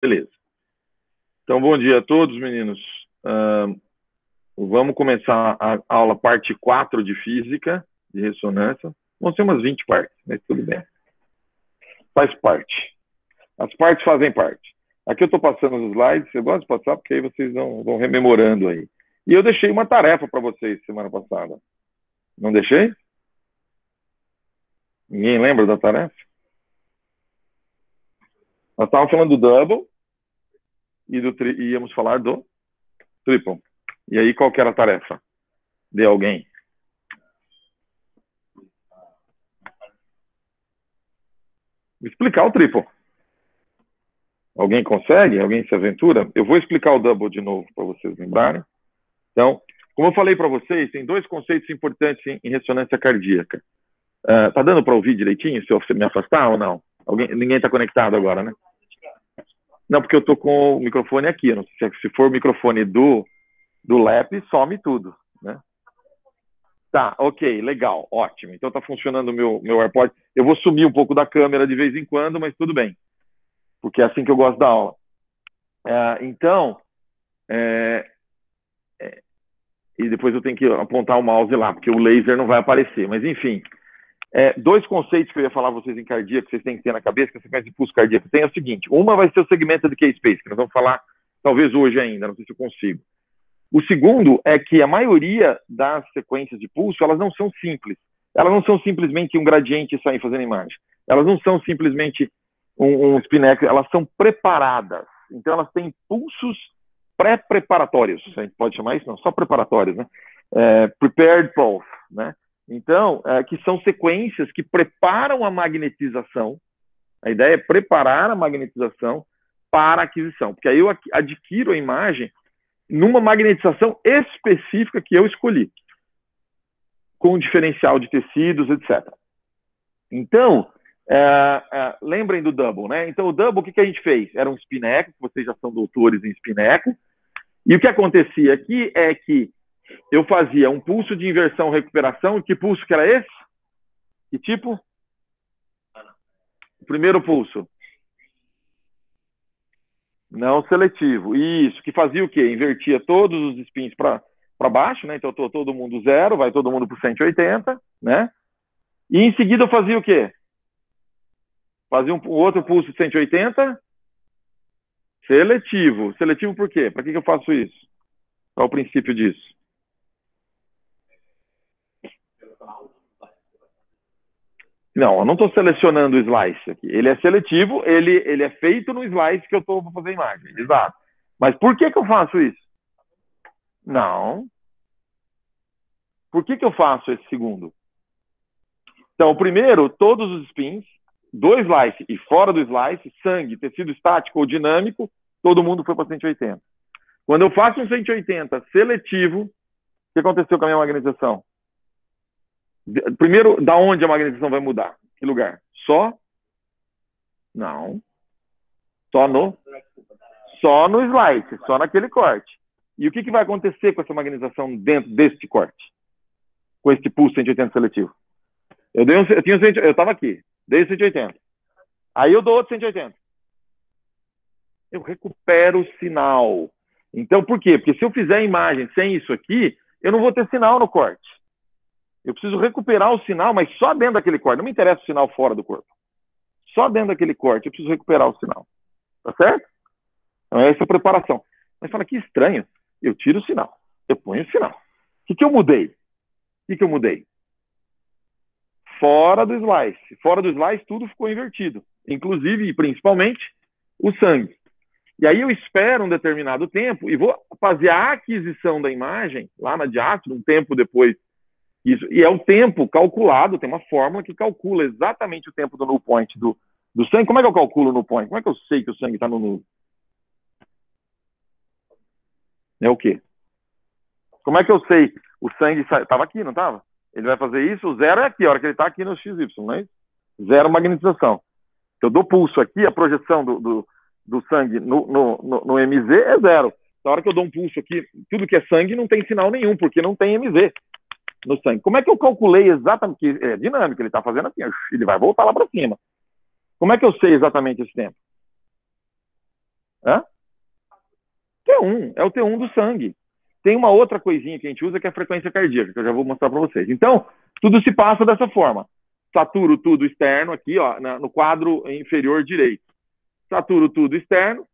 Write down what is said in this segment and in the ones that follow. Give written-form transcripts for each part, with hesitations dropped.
Beleza. Então, bom dia a todos, meninos. Vamos começar a aula parte 4 de física de ressonância. Vão ser umas 20 partes, mas tudo bem. Faz parte. As partes fazem parte. Aqui eu estou passando os slides, eu gosto de passar porque aí vocês vão rememorando aí. E eu deixei uma tarefa para vocês semana passada. Não deixei? Ninguém lembra da tarefa? Nós estávamos falando do double e íamos falar do triple. E aí, qual que era a tarefa de alguém? Explicar o triple. Alguém consegue? Alguém se aventura? Eu vou explicar o double de novo para vocês lembrarem. Então, como eu falei para vocês, tem dois conceitos importantes em ressonância cardíaca. Tá dando para ouvir direitinho se eu me afastar ou não? Ninguém está conectado agora, né? Não, porque eu estou com o microfone aqui. Não sei se for o microfone do LAP, some tudo, né? Tá, ok, legal, ótimo. Então tá funcionando o meu AirPod. Eu vou sumir um pouco da câmera de vez em quando, mas tudo bem. Porque é assim que eu gosto da aula. E depois eu tenho que apontar o mouse lá, porque o laser não vai aparecer. Mas enfim, dois conceitos que eu ia falar para vocês em cardíaco, que vocês têm que ter na cabeça, que a sequência de pulso cardíaco tem é o seguinte. Uma vai ser o segmento de K-Space, que nós vamos falar talvez hoje ainda, não sei se eu consigo. O segundo é que a maioria das sequências de pulso, elas não são simples. Elas não são simplesmente um gradiente e sair fazendo imagem. Elas não são simplesmente um spineco, elas são preparadas. Então, elas têm pulsos pré-preparatórios. A gente pode chamar isso? Não, só preparatórios, né? Prepared pulse, né? Então, que são sequências que preparam a magnetização. A ideia é preparar a magnetização para a aquisição. Porque aí eu adquiro a imagem numa magnetização específica que eu escolhi, com diferencial de tecidos, etc. Então, lembrem do double, né? Então, o double, o que a gente fez? Era um spineco, vocês já são doutores em spineco, e o que acontecia aqui é que eu fazia um pulso de inversão-recuperação. Que pulso que era esse? Que tipo? O primeiro pulso. Não seletivo. Isso, que fazia o quê? Invertia todos os spins para baixo, né? Então, todo mundo zero, vai todo mundo para 180, né? E em seguida eu fazia o quê? Fazia um outro pulso de 180. Seletivo. Seletivo por quê? Para que eu faço isso? Qual é o princípio disso? Não, eu não estou selecionando o slice aqui. Ele é seletivo, ele é feito no slice que eu estou para fazer a imagem. Exato. Mas por que eu faço isso? Não. Por que eu faço esse segundo? Então, o primeiro, todos os spins, do slice e fora do slice, sangue, tecido estático ou dinâmico, todo mundo foi para 180. Quando eu faço um 180 seletivo, o que aconteceu com a minha magnetização? Primeiro, da onde a magnetização vai mudar? Que lugar? Só? Não. Só no slice, só naquele corte. E o que vai acontecer com essa magnetização dentro deste corte? Com este pulso 180 seletivo? Eu estava aqui, dei 180. Aí eu dou outro 180. Eu recupero o sinal. Então, por quê? Porque se eu fizer a imagem sem isso aqui, eu não vou ter sinal no corte. Eu preciso recuperar o sinal, mas só dentro daquele corte. Não me interessa o sinal fora do corpo. Só dentro daquele corte eu preciso recuperar o sinal. Tá certo? Então, essa é a preparação. Mas fala, que estranho. Eu tiro o sinal. Eu ponho o sinal. O que eu mudei? O que eu mudei? Fora do slice. Fora do slice, tudo ficou invertido. Inclusive, e principalmente, o sangue. E aí eu espero um determinado tempo e vou fazer a aquisição da imagem lá na diástole, um tempo depois. Isso. E é o tempo calculado, tem uma fórmula que calcula exatamente o tempo do null point do sangue. Como é que eu calculo o null point? Como é que eu sei que o sangue está no null? É o quê? Como é que eu sei? O sangue estava aqui, não estava? Ele vai fazer isso, o zero é aqui, a hora que ele está aqui no XY, não é isso? Zero magnetização. Eu dou pulso aqui, a projeção do sangue no MZ é zero. Na hora que eu dou um pulso aqui, tudo que é sangue não tem sinal nenhum, porque não tem MZ no sangue. Como é que eu calculei exatamente? Que é dinâmico, ele está fazendo assim, ele vai voltar lá para cima. Como é que eu sei exatamente esse tempo? Hã? T1, é o T1 do sangue. Tem uma outra coisinha que a gente usa que é a frequência cardíaca, que eu já vou mostrar para vocês. Então, tudo se passa dessa forma. Saturo tudo externo aqui, ó, no quadro inferior direito. Saturo tudo externo,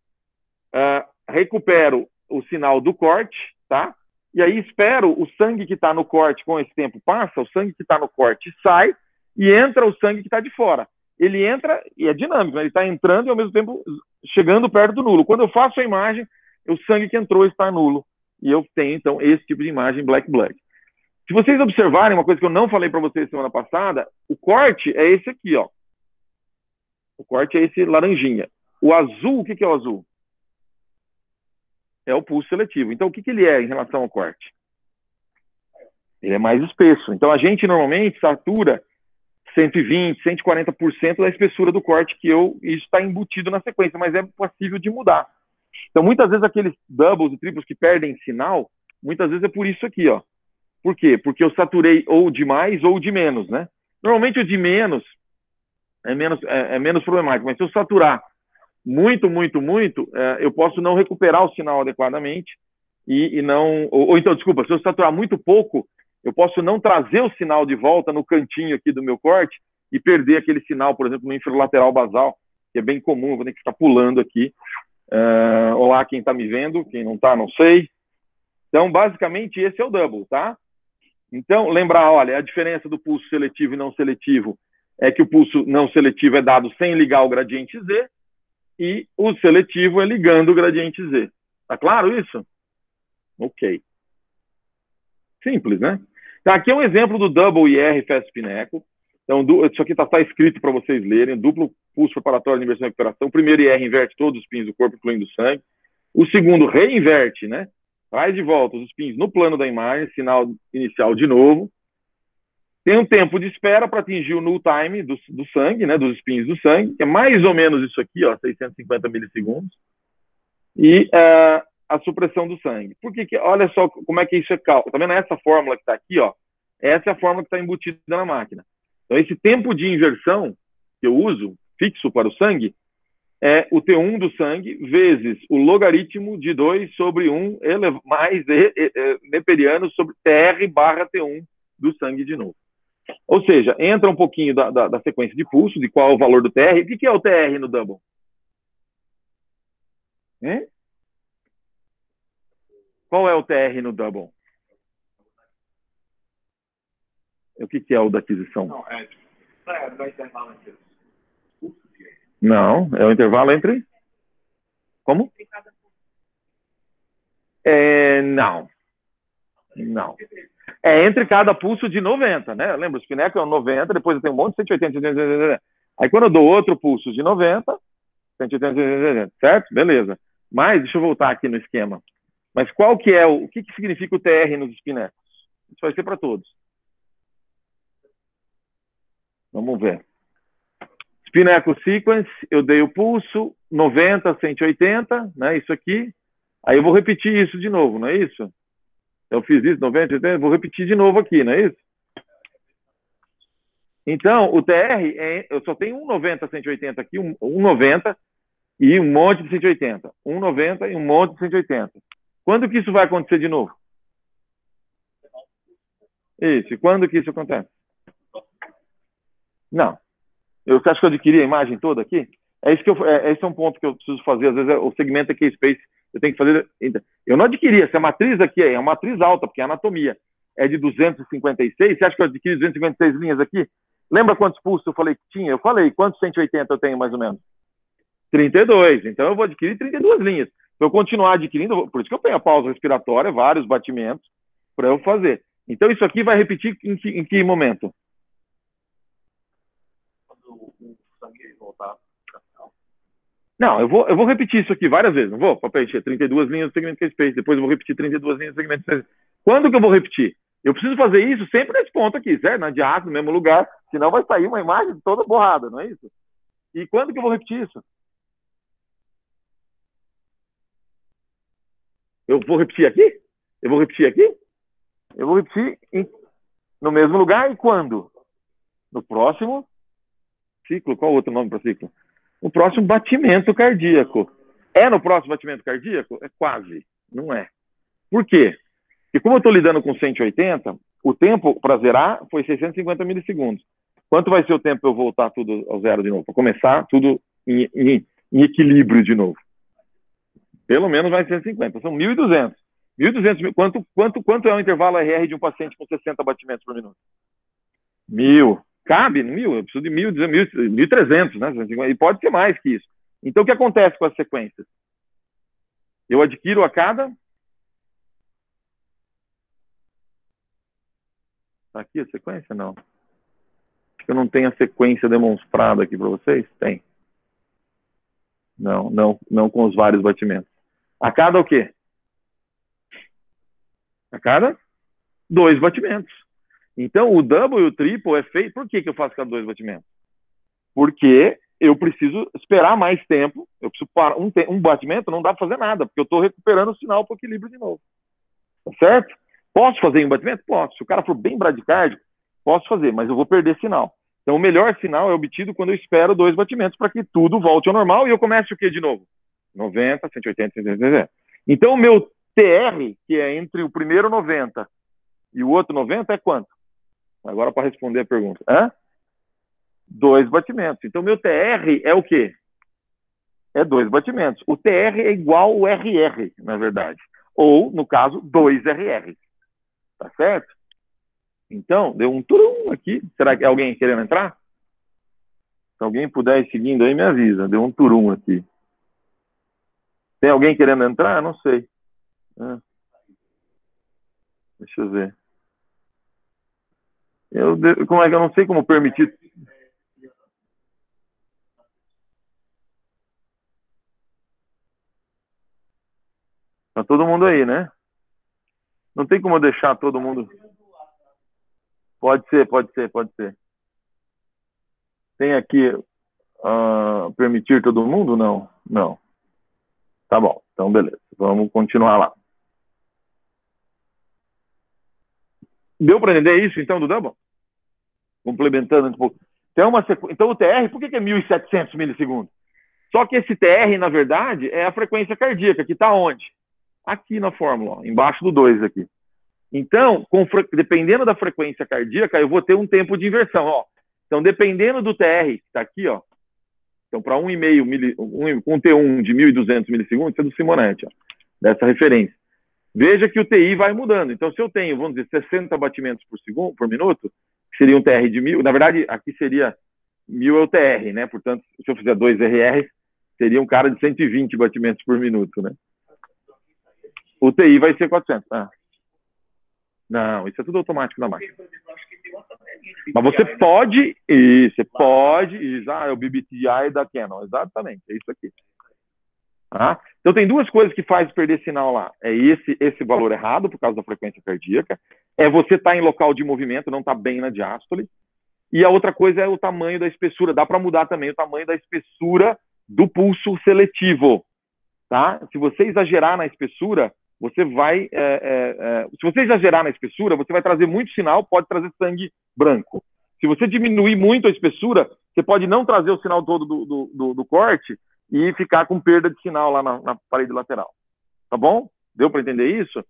recupero o sinal do corte, tá? E aí espero o sangue que está no corte, com esse tempo passa, o sangue que está no corte sai e entra o sangue que está de fora. Ele entra e é dinâmico, né? Ele está entrando e ao mesmo tempo chegando perto do nulo. Quando eu faço a imagem, o sangue que entrou está nulo. E eu tenho, então, esse tipo de imagem black blood. Se vocês observarem, uma coisa que eu não falei para vocês semana passada, o corte é esse aqui, ó. O corte é esse laranjinha. O azul, o que é o azul? É o pulso seletivo. Então, o que ele é em relação ao corte? Ele é mais espesso. Então, a gente normalmente satura 120%, 140% da espessura do corte isso está embutido na sequência, mas é possível de mudar. Então, muitas vezes, aqueles doubles e triplos que perdem sinal, muitas vezes é por isso aqui, ó. Por quê? Porque eu saturei ou de mais ou de menos, né? Normalmente, o de menos é menos problemático, mas se eu saturar muito, eu posso não recuperar o sinal adequadamente e não... Ou então, desculpa, se eu saturar muito pouco, eu posso não trazer o sinal de volta no cantinho aqui do meu corte e perder aquele sinal, por exemplo, no infralateral basal, que é bem comum, eu vou ter que ficar pulando aqui. Olá, quem está me vendo, quem não está, não sei. Então, basicamente, esse é o double, tá? Então, lembrar, olha, a diferença do pulso seletivo e não seletivo é que o pulso não seletivo é dado sem ligar o gradiente Z e o seletivo é ligando o gradiente Z. Tá claro isso? Ok. Simples, né? Então, aqui é um exemplo do double IR fast pineco. Então, isso aqui está escrito para vocês lerem. Duplo pulso preparatório de inversão e recuperação. O primeiro IR inverte todos os pins do corpo, incluindo o sangue. O segundo reinverte, né? Traz de volta os pins no plano da imagem, sinal inicial de novo. Tem um tempo de espera para atingir o null time do sangue, né? Dos spins do sangue, que é mais ou menos isso aqui, ó, 650 milissegundos. E a supressão do sangue. Por que olha só como é que isso é cálculo. Tá vendo essa fórmula que está aqui, ó? Essa é a fórmula que está embutida na máquina. Então, esse tempo de inversão que eu uso, fixo para o sangue, é o T1 do sangue vezes o logaritmo de 2 sobre 1 mais neperiano sobre TR barra T1 do sangue de novo. Ou seja, entra um pouquinho da sequência de pulso, de qual é o valor do TR. O que é o TR no double? Qual é o TR no double? O que é o da aquisição? Não, é o intervalo entre os pulsos. Não, é o intervalo entre... Como? Não. Não. É entre cada pulso de 90, né? Lembra, o espineco é 90, depois eu tenho um monte de 180, 180. Aí quando eu dou outro pulso de 90, 180, 180, certo? Beleza. Mas, deixa eu voltar aqui no esquema. Mas qual que é o que significa o TR nos espinecos? Isso vai ser para todos. Vamos ver. Spineco sequence, eu dei o pulso, 90, 180, né? Isso aqui. Aí eu vou repetir isso de novo, não é isso? Eu fiz isso, 90, 80, vou repetir de novo aqui, não é isso? Então, o TR, eu só tenho um 90, 180 aqui, um 90 e um monte de 180. Um 90 e um monte de 180. Quando que isso vai acontecer de novo? Isso, e quando que isso acontece? Não. Você acha que eu adquiri a imagem toda aqui? Esse é um ponto que eu preciso fazer. Às vezes o segmento aqui é space, eu tenho que fazer... Eu não adquiri. Essa matriz aqui é uma matriz alta, porque a anatomia é de 256. Você acha que eu adquiri 256 linhas aqui? Lembra quantos pulsos eu falei que tinha? Eu falei, quantos 180 eu tenho mais ou menos? 32. Então eu vou adquirir 32 linhas. Se eu continuar adquirindo, por isso que eu tenho a pausa respiratória, vários batimentos, para eu fazer. Então isso aqui vai repetir em que momento? Quando o sangue voltar. Não, eu vou repetir isso aqui várias vezes, não vou? Para preencher 32 linhas do segmento que é space, depois eu vou repetir 32 linhas do segmento que é space. Quando que eu vou repetir? Eu preciso fazer isso sempre nesse ponto aqui, certo? Na diástase, no mesmo lugar, senão vai sair uma imagem toda borrada, não é isso? E quando que eu vou repetir isso? Eu vou repetir aqui? Eu vou repetir aqui? Eu vou repetir no mesmo lugar e quando? No próximo ciclo. Qual outro nome para ciclo? No próximo batimento cardíaco. É no próximo batimento cardíaco? É quase. Não é. Por quê? Porque como eu estou lidando com 180, o tempo para zerar foi 650 milissegundos. Quanto vai ser o tempo para eu voltar tudo ao zero de novo? Para começar tudo em equilíbrio de novo? Pelo menos vai ser 150. São 1.200. 1.200. Quanto é o intervalo RR de um paciente com 60 batimentos por minuto? 1.000. Cabe? 1.000. Eu preciso de 1.300, né? E pode ser mais que isso. Então, o que acontece com as sequências? Eu adquiro a cada... Tá aqui a sequência? Não. Acho que eu não tenho a sequência demonstrada aqui para vocês. Tem. Não com os vários batimentos. A cada o quê? A cada 2 batimentos. Então, o double e o triple é feito... Por que eu faço cada 2 batimentos? Porque eu preciso esperar mais tempo. Eu preciso parar. Um batimento não dá para fazer nada, porque eu estou recuperando o sinal para o equilíbrio de novo. Tá certo? Posso fazer em um batimento? Posso. Se o cara for bem bradicárdico, posso fazer, mas eu vou perder sinal. Então, o melhor sinal é obtido quando eu espero 2 batimentos para que tudo volte ao normal e eu comece o quê de novo? 90, 180, 180. Então, o meu TR, que é entre o primeiro 90 e o outro 90, é quanto? Agora, para responder a pergunta. 2 batimentos. Então, meu TR é o quê? É 2 batimentos. O TR é igual ao RR, na verdade. Ou, no caso, 2RR. Tá certo? Então, deu um turum aqui. Será que é alguém querendo entrar? Se alguém puder ir seguindo aí, me avisa. Deu um turum aqui. Tem alguém querendo entrar? Não sei. Deixa eu ver. Como é que eu não sei como permitir? Tá todo mundo aí, né? Não tem como deixar todo mundo... Pode ser. Tem aqui permitir todo mundo? Não. Não. Tá bom. Então, beleza. Vamos continuar lá. Deu para entender isso, então, do double? Complementando um pouco. Então, o TR, por que é 1.700 milissegundos? Só que esse TR, na verdade, é a frequência cardíaca, que está onde? Aqui na fórmula, ó, embaixo do 2 aqui. Então, dependendo da frequência cardíaca, eu vou ter um tempo de inversão. Ó. Então, dependendo do TR, que está aqui, ó. Então, para 1,5 com T1 de 1.200 milissegundos, isso é do Simonetti, ó, dessa referência. Veja que o TI vai mudando. Então, se eu tenho, vamos dizer, 60 batimentos por minuto, que seria um TR de 1.000, na verdade, aqui seria 1.000 é o TR, né? Portanto, se eu fizer 2 RR, seria um cara de 120 batimentos por minuto, né? O TI vai ser 400. Não, isso é tudo automático na máquina. Mas você pode, é o BBTI da Canon, exatamente, é isso aqui. Então tem 2 coisas que faz perder sinal lá. É esse valor errado, por causa da frequência cardíaca, é você estar em local de movimento, não estar bem na diástole, e a outra coisa é o tamanho da espessura. Dá para mudar também o tamanho da espessura do pulso seletivo. Tá? Se você exagerar na espessura, você vai... se você exagerar na espessura, você vai trazer muito sinal, pode trazer sangue branco. Se você diminuir muito a espessura, você pode não trazer o sinal todo do corte e ficar com perda de sinal lá na parede lateral. Tá bom? Deu para entender isso?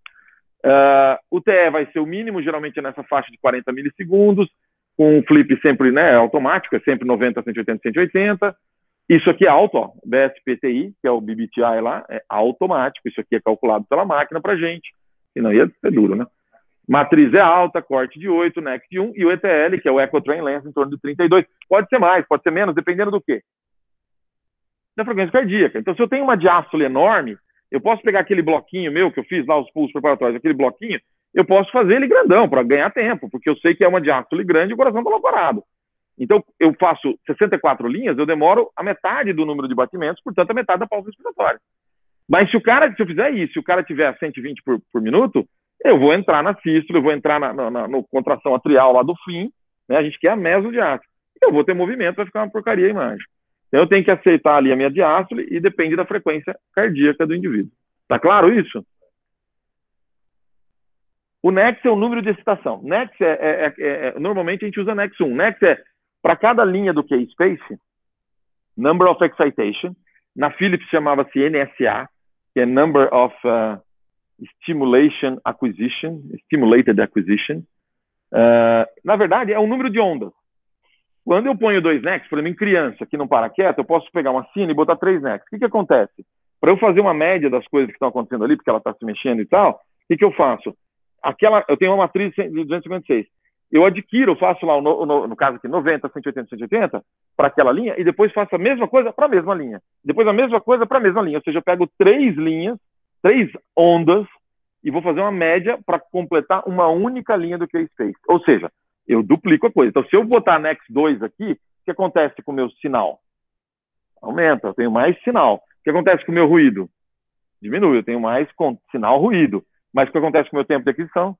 O TE vai ser o mínimo, geralmente é nessa faixa de 40 milissegundos, com um flip sempre, né, automático, é sempre 90, 180, 180. Isso aqui é alto, ó, BSPTI, que é o BBTI lá, é automático. Isso aqui é calculado pela máquina pra gente, senão ia ser duro, né? Matriz é alta, corte de 8, NEC de 1, e o ETL, que é o Echo Train Length, em torno de 32. Pode ser mais, pode ser menos, dependendo do quê? Da frequência cardíaca. Então, se eu tenho uma diástole enorme, eu posso pegar aquele bloquinho meu que eu fiz lá, os pulsos preparatórios, aquele bloquinho, eu posso fazer ele grandão para ganhar tempo, porque eu sei que é uma diástole grande e o coração está lá parado. Então, eu faço 64 linhas, eu demoro a metade do número de batimentos, portanto, a metade da pausa respiratória. Mas se eu fizer isso, se o cara tiver 120 por minuto, eu vou entrar na sístole, eu vou entrar no contração atrial lá do fim, né? A gente quer a mesodiástole. Eu vou ter movimento, vai ficar uma porcaria a imagem. Então, eu tenho que aceitar ali a minha diástole e depende da frequência cardíaca do indivíduo. Tá claro isso? O NEX é o número de excitação. NEX normalmente a gente usa NEX 1. NEX é para cada linha do K-space, number of excitation, Na Philips chamava-se NSA, que é Number of Stimulated Acquisition. Na verdade, é um número de ondas. Quando eu ponho 2 NECs, por exemplo, em criança que não para quieta, eu posso pegar uma sina e botar 3 NECs. O que acontece? Para eu fazer uma média das coisas que estão acontecendo ali, porque ela está se mexendo e tal, o que eu faço? Eu tenho uma matriz de 256. Eu adquiro, faço lá, no caso aqui, 90, 180, 180, para aquela linha, e depois faço a mesma coisa para a mesma linha. Depois a mesma coisa para a mesma linha. Ou seja, eu pego 3 linhas, 3 ondas, e vou fazer uma média para completar uma única linha do K-Space. Ou seja, eu duplico a coisa. Então, se eu botar Nex 2 aqui, o que acontece com o meu sinal? Aumenta, eu tenho mais sinal. O que acontece com o meu ruído? Diminui, eu tenho mais sinal ruído. Mas o que acontece com o meu tempo de aquisição?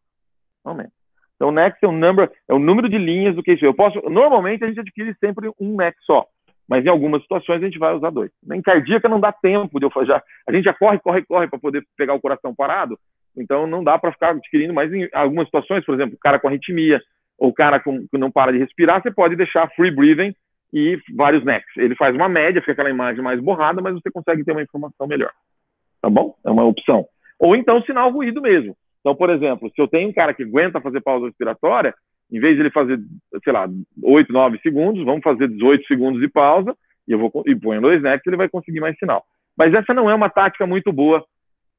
Aumenta. Então, o Nex é o número de linhas do K-Space. Normalmente, a gente adquire sempre um Nex só. Mas em algumas situações, a gente vai usar 2. Em cardíaca, não dá tempo de eu fazer. A gente já corre para poder pegar o coração parado. Então, não dá para ficar adquirindo. Mas em algumas situações, por exemplo, o cara com arritmia, ou o cara que não para de respirar, você pode deixar free breathing e vários Nex. Ele faz uma média, fica aquela imagem mais borrada, mas você consegue ter uma informação melhor. Tá bom? É uma opção. Ou então sinal ruído mesmo. Então, por exemplo, se eu tenho um cara que aguenta fazer pausa respiratória, em vez de ele fazer, sei lá, 8, 9 segundos, vamos fazer 18 segundos de pausa, e põe 2 Nex, ele vai conseguir mais sinal. Mas essa não é uma tática muito boa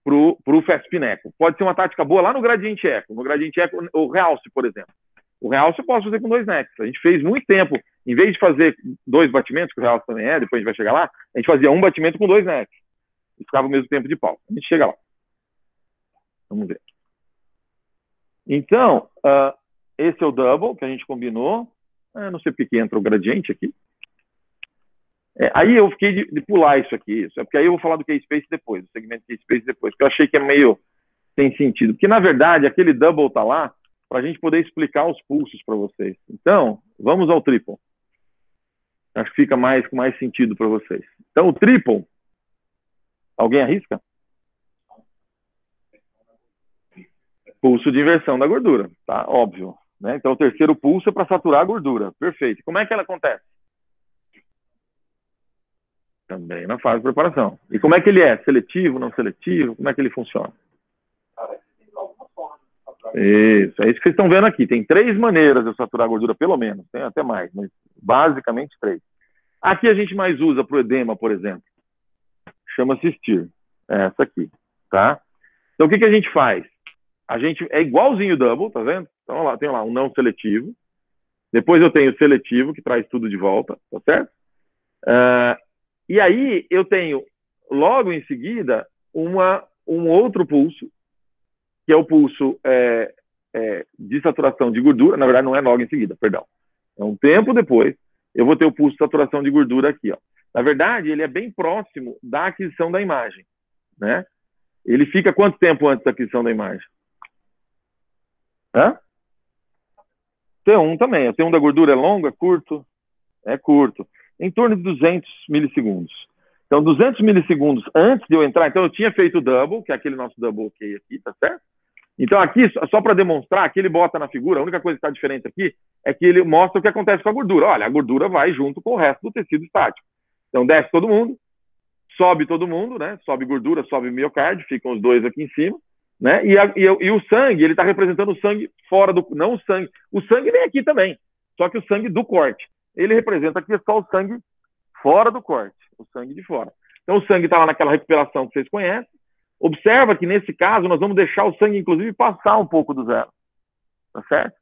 para o FASPIN-Eco. Pode ser uma tática boa lá no Gradiente Eco. No Gradiente Eco, o Realce, por exemplo. O Realce eu posso fazer com 2 Nex. A gente fez muito tempo, em vez de fazer 2 batimentos, que o Realce também é, depois a gente vai chegar lá, a gente fazia um batimento com 2 Nex. E ficava o mesmo tempo de pausa. A gente chega lá. Vamos ver. Então, esse é o double que a gente combinou. Não sei porque que entra o gradiente aqui. Aí eu fiquei de pular isso aqui. Porque aí eu vou falar do K-Space depois, do segmento K-Space depois, porque eu achei que é meio sem sentido. Porque, na verdade, aquele double tá lá para a gente poder explicar os pulsos para vocês. Então, vamos ao triple. Acho que fica com mais sentido para vocês. Então, o triple, alguém arrisca? Pulso de inversão da gordura, tá? Óbvio. Né? Então, o terceiro pulso é para saturar a gordura. Perfeito. Como é que ela acontece? Também na fase de preparação. E como é que ele é? Seletivo, não seletivo? Como é que ele funciona? Isso, é isso que vocês estão vendo aqui. Tem 3 maneiras de saturar a gordura, pelo menos. Tem até mais, mas basicamente 3. Aqui a gente mais usa para o edema, por exemplo. Chama-se STIR. Essa aqui, tá? Então, o que a gente faz? A gente é igualzinho o double, tá vendo? Então, lá, tem lá um não seletivo. Depois eu tenho o seletivo, que traz tudo de volta, tá certo? E aí eu tenho, logo em seguida, um outro pulso, que é o pulso de saturação de gordura. Na verdade, não é logo em seguida, perdão. É um tempo depois, eu vou ter o pulso de saturação de gordura aqui, ó. Na verdade, ele é bem próximo da aquisição da imagem, né? Ele fica quanto tempo antes da aquisição da imagem? T1 também. O T1 da gordura é longo, é curto? É curto. Em torno de 200 milissegundos. Então, 200 milissegundos antes de eu entrar, então eu tinha feito o double, que é aquele nosso double OK aqui, tá certo? Então, aqui, só para demonstrar, que ele bota na figura, a única coisa que está diferente aqui é que ele mostra o que acontece com a gordura. Olha, a gordura vai junto com o resto do tecido estático. Então, desce todo mundo, sobe todo mundo, né? Sobe gordura, sobe miocárdio, ficam os 2 aqui em cima, né? E o sangue, ele está representando o sangue fora do... Não o sangue. O sangue vem aqui também, só que o sangue do corte. Ele representa aqui só o sangue fora do corte, o sangue de fora. Então, o sangue está lá naquela recuperação que vocês conhecem. Observa que, nesse caso, nós vamos deixar o sangue, inclusive, passar um pouco do zero. Tá certo?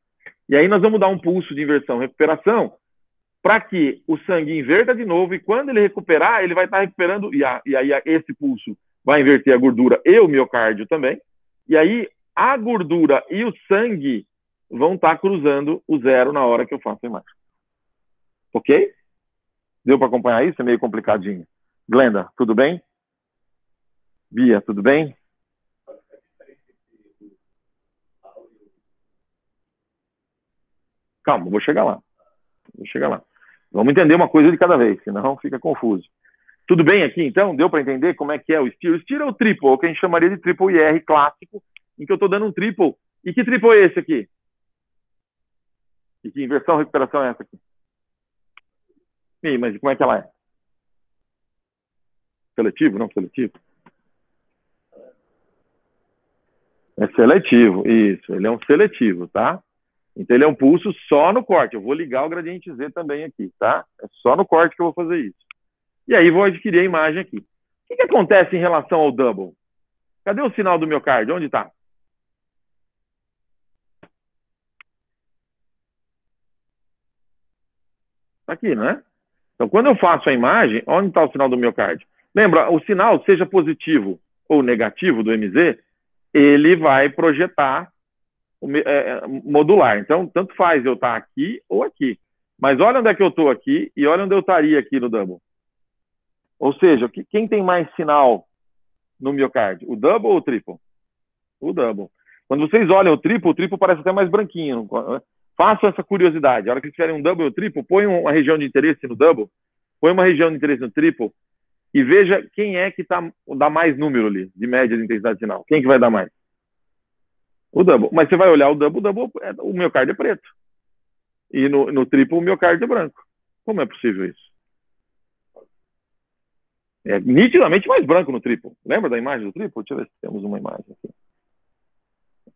E aí nós vamos dar um pulso de inversão-recuperação para que o sangue inverta de novo e, quando ele recuperar, ele vai estar recuperando, e aí esse pulso vai inverter a gordura e o miocárdio também. E aí a gordura e o sangue vão estar cruzando o zero na hora que eu faço a imagem. Ok? Deu para acompanhar isso? É meio complicadinho. Glenda, tudo bem? Bia, tudo bem? Calma, vou chegar lá. Vamos entender uma coisa de cada vez, senão fica confuso. Tudo bem aqui, então? Deu para entender como é que é o STIR? O STIR é o triple, o que a gente chamaria de triple IR clássico, em que eu estou dando um triple. E que triple é esse aqui? E que inversão, recuperação é essa aqui? Sim, mas como é que ela é? Seletivo, não seletivo? É seletivo, isso. Ele é um seletivo, tá? Então, ele é um pulso só no corte. Eu vou ligar o gradiente Z também aqui, tá? É só no corte que eu vou fazer isso. E aí, vou adquirir a imagem aqui. O que acontece em relação ao double? Cadê o sinal do miocárdio? Onde está? Está aqui, não é? Então, quando eu faço a imagem, onde está o sinal do miocárdio? Lembra, o sinal, seja positivo ou negativo do MZ, ele vai projetar modular. Então, tanto faz eu estar aqui ou aqui. Mas olha onde é que eu estou aqui e olha onde eu estaria aqui no double. Ou seja, quem tem mais sinal no miocárdio? O double ou o triple? O double. Quando vocês olham o triplo parece até mais branquinho. Façam essa curiosidade. A hora que tiverem um double ou triplo, põe uma região de interesse no double, põe uma região de interesse no triplo e veja quem é que dá mais número ali, de média de intensidade sinal. Quem que vai dar mais? O double. Mas você vai olhar o double, o miocárdio é preto. E no triplo, o miocárdio é branco. Como é possível isso? É nitidamente mais branco no triplo. Lembra da imagem do triplo? Deixa eu ver se temos uma imagem aqui.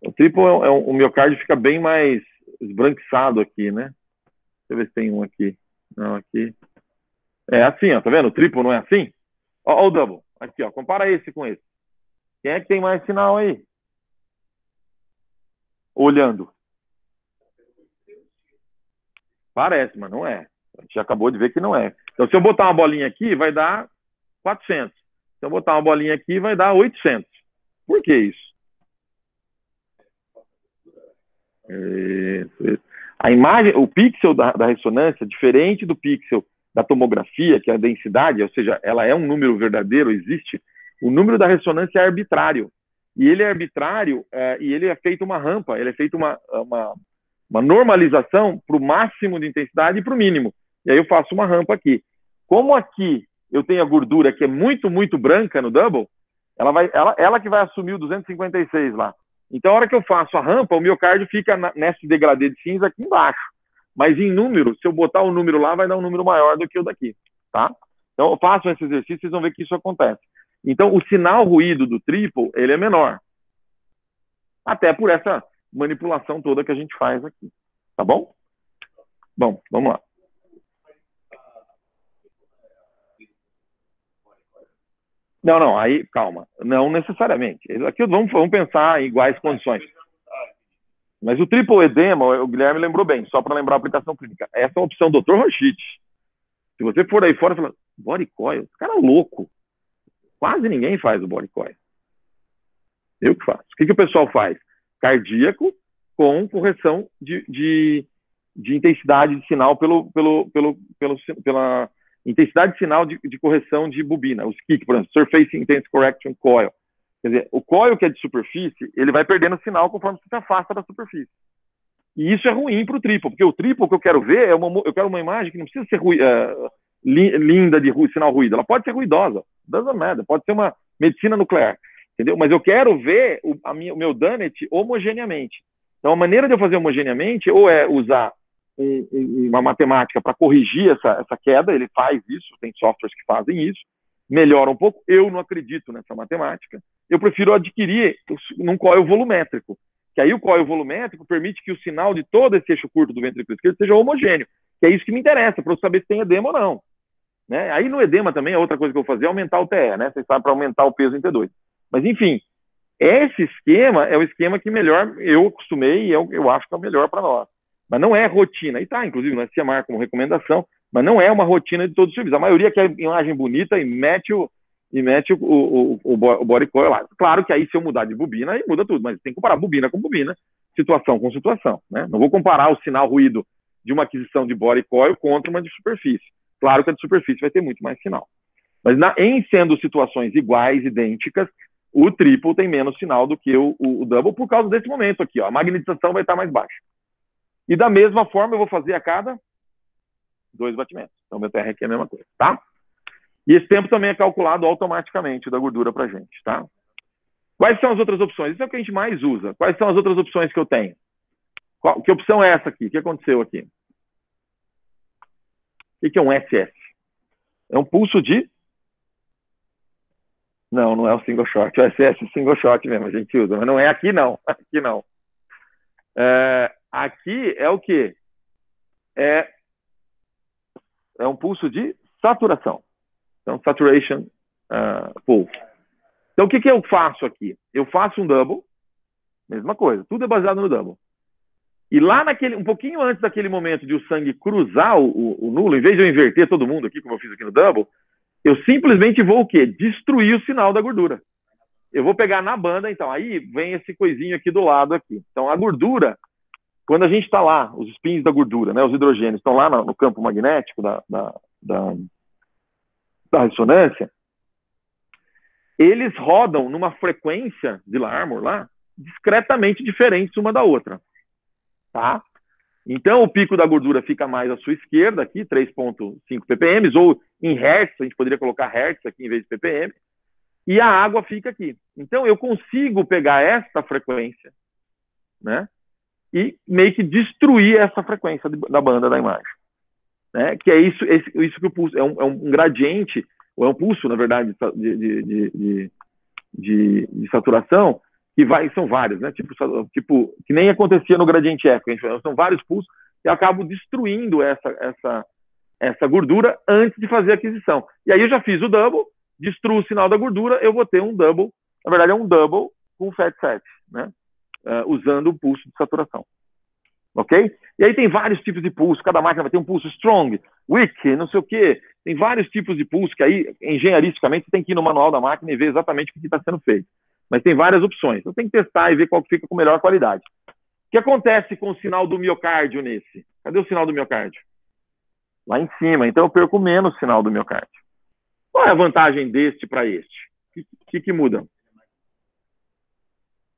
O triplo o miocárdio fica bem mais esbranquiçado aqui, né? Deixa eu ver se tem um aqui. Não, aqui. É assim, ó, tá vendo? O triplo não é assim? Ó, o double. Aqui, ó. Compara esse com esse. Quem é que tem mais sinal aí? Olhando. Parece, mas não é. A gente acabou de ver que não é. Então, se eu botar uma bolinha aqui, vai dar 400. Se eu botar uma bolinha aqui, vai dar 800. Por que isso? A imagem, o pixel da ressonância, diferente do pixel da tomografia, que é a densidade, ou seja, ela é um número verdadeiro, existe, o número da ressonância é arbitrário. E ele é arbitrário e ele é feito uma rampa, ele é feito uma normalização para o máximo de intensidade e para o mínimo. E aí eu faço uma rampa aqui. Como aqui eu tenho a gordura que é muito, muito branca no double, ela que vai assumir o 256 lá. Então, a hora que eu faço a rampa, o miocárdio fica nesse degradê de cinza aqui embaixo. Mas em número, se eu botar o número lá, vai dar um número maior do que o daqui, tá? Então, façam esse exercício, vocês vão ver que isso acontece. Então, o sinal ruído do triple, ele é menor. Até por essa manipulação toda que a gente faz aqui. Tá bom? Bom, vamos lá. Não, aí, calma. Não necessariamente. Aqui vamos pensar em iguais condições. Mas o triple edema, o Guilherme lembrou bem, só para lembrar a aplicação clínica. Essa é a opção do Dr. Rochite. Se você for aí fora e falar, body coil, esse cara é louco. Quase ninguém faz o body coil. Eu que faço. O que o pessoal faz? Cardíaco com correção de intensidade de sinal pela intensidade de sinal de correção de bobina, os SCIC, por exemplo, Surface Intense Correction Coil. Quer dizer, o coil que é de superfície, ele vai perdendo sinal conforme você se afasta da superfície. E isso é ruim para o triplo, porque o triplo que eu quero ver, eu quero uma imagem que não precisa ser linda de sinal ruído, ela pode ser ruidosa, doesn't matter, pode ser uma medicina nuclear, entendeu? Mas eu quero ver o meu Dunnett homogeneamente. Então, a maneira de eu fazer homogeneamente ou é usar uma matemática para corrigir essa queda, ele faz isso, tem softwares que fazem isso, melhora um pouco, eu não acredito nessa matemática, eu prefiro adquirir num coil volumétrico, que aí o coil volumétrico permite que o sinal de todo esse eixo curto do ventrículo esquerdo seja homogêneo, que é isso que me interessa, para eu saber se tem edema ou não. Né? Aí no edema também, a outra coisa que eu vou fazer é aumentar o TE, né? Vocês sabem, para aumentar o peso em T2. Mas enfim, esse esquema é o esquema que melhor eu acostumei e eu acho que é o melhor para nós. Mas não é rotina. E tá, inclusive, nós temos como recomendação, mas não é uma rotina de todos os serviços. A maioria quer imagem bonita e mete o body coil lá. Claro que aí se eu mudar de bobina, aí muda tudo, mas tem que comparar bobina com bobina, situação com situação. Né? Não vou comparar o sinal ruído de uma aquisição de body coil contra uma de superfície. Claro que a de superfície vai ter muito mais sinal. Mas em sendo situações iguais, idênticas, o triple tem menos sinal do que o double por causa desse momento aqui. Ó, a magnetização vai estar mais baixa. E da mesma forma eu vou fazer a cada 2 batimentos. Então, meu TR aqui é a mesma coisa, tá? E esse tempo também é calculado automaticamente da gordura pra gente, tá? Quais são as outras opções? Isso é o que a gente mais usa. Quais são as outras opções que eu tenho? Que opção é essa aqui? O que aconteceu aqui? O que é um SS? É um pulso de Não, não é o single shot. O SS é single shot mesmo, a gente usa, mas não é aqui não. Aqui não. Aqui é o quê? É um pulso de saturação. Então, saturation pulse. Então, o que eu faço aqui? Eu faço um double, mesma coisa, tudo é baseado no double. E lá um pouquinho antes daquele momento de o sangue cruzar o nulo, em vez de eu inverter todo mundo aqui, como eu fiz aqui no double, eu simplesmente vou o quê? Destruir o sinal da gordura. Eu vou pegar na banda, então, aí vem esse coisinho aqui do lado aqui. Então, a gordura, quando a gente está lá, os spins da gordura, né, os hidrogênios estão lá no campo magnético da ressonância, eles rodam numa frequência de Larmor lá, discretamente diferentes uma da outra. Tá? Então, o pico da gordura fica mais à sua esquerda aqui, 3,5 ppm, ou em hertz, a gente poderia colocar hertz aqui em vez de ppm, e a água fica aqui. Então, eu consigo pegar esta frequência, né, e meio que destruir essa frequência da banda da imagem. Né, que é isso que o pulso, é um gradiente, ou é um pulso, na verdade, de saturação, que são vários, né? Tipo, que nem acontecia no gradiente F, são vários pulsos que acabam destruindo essa gordura antes de fazer a aquisição. E aí eu já fiz o double, destruo o sinal da gordura, eu vou ter um double, na verdade é um double com fat set, né? Usando o pulso de saturação. Ok? E aí tem vários tipos de pulso, cada máquina vai ter um pulso strong, weak, não sei o quê. Tem vários tipos de pulso que aí, engenharisticamente, você tem que ir no manual da máquina e ver exatamente o que está sendo feito. Mas tem várias opções. Então tem que testar e ver qual que fica com melhor qualidade. O que acontece com o sinal do miocárdio nesse? Cadê o sinal do miocárdio? Lá em cima. Então eu perco menos sinal do miocárdio. Qual é a vantagem deste para este? O que muda?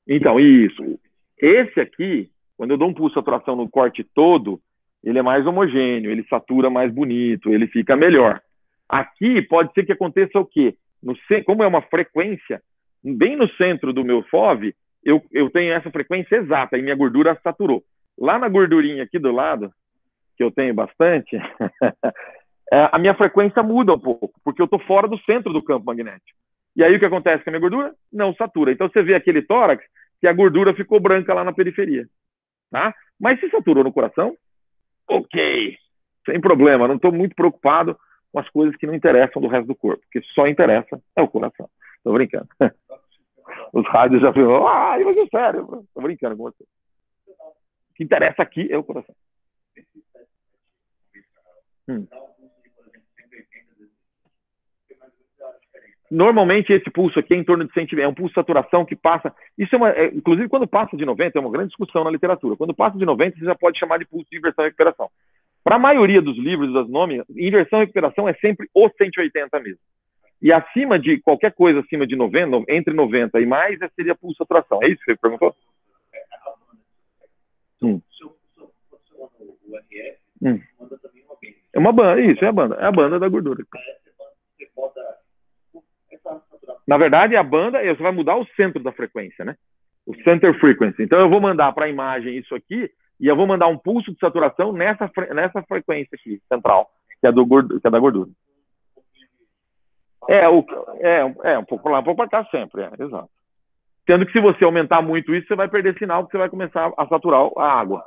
Então, isso. Esse aqui, quando eu dou um pulso de saturação no corte todo, ele é mais homogêneo, ele satura mais bonito, ele fica melhor. Aqui pode ser que aconteça o quê? Como é uma frequência, bem no centro do meu FOV, eu tenho essa frequência exata e minha gordura saturou. Lá na gordurinha aqui do lado, que eu tenho bastante, a minha frequência muda um pouco, porque eu estou fora do centro do campo magnético. E aí o que acontece com a minha gordura? Não satura. Então você vê aquele tórax que a gordura ficou branca lá na periferia. Tá? Mas se saturou no coração, ok, sem problema. Não estou muito preocupado com as coisas que não interessam do resto do corpo, porque só interessa é o coração. Tô brincando. Os rádios já viram, mas é sério. Tô brincando com você. O que interessa aqui é o coração. Normalmente esse pulso aqui é em torno de 100, é um pulso de saturação que passa, isso inclusive quando passa de 90, é uma grande discussão na literatura, quando passa de 90 você já pode chamar de pulso de inversão e recuperação. Para a maioria dos livros, das nomes, inversão e recuperação é sempre o 180 mesmo. E acima de qualquer coisa acima de 90, entre 90 e mais, seria pulso de saturação. É isso que você perguntou? É uma banda, isso, é a banda da gordura. Na verdade, a banda, você vai mudar o centro da frequência, né? O center frequency. Então, eu vou mandar para a imagem isso aqui, e eu vou mandar um pulso de saturação nessa frequência aqui, central, que é da gordura. Um pouco lá, um pouco para cá sempre, exato. Sendo que se você aumentar muito isso, você vai perder sinal, porque você vai começar a saturar a água.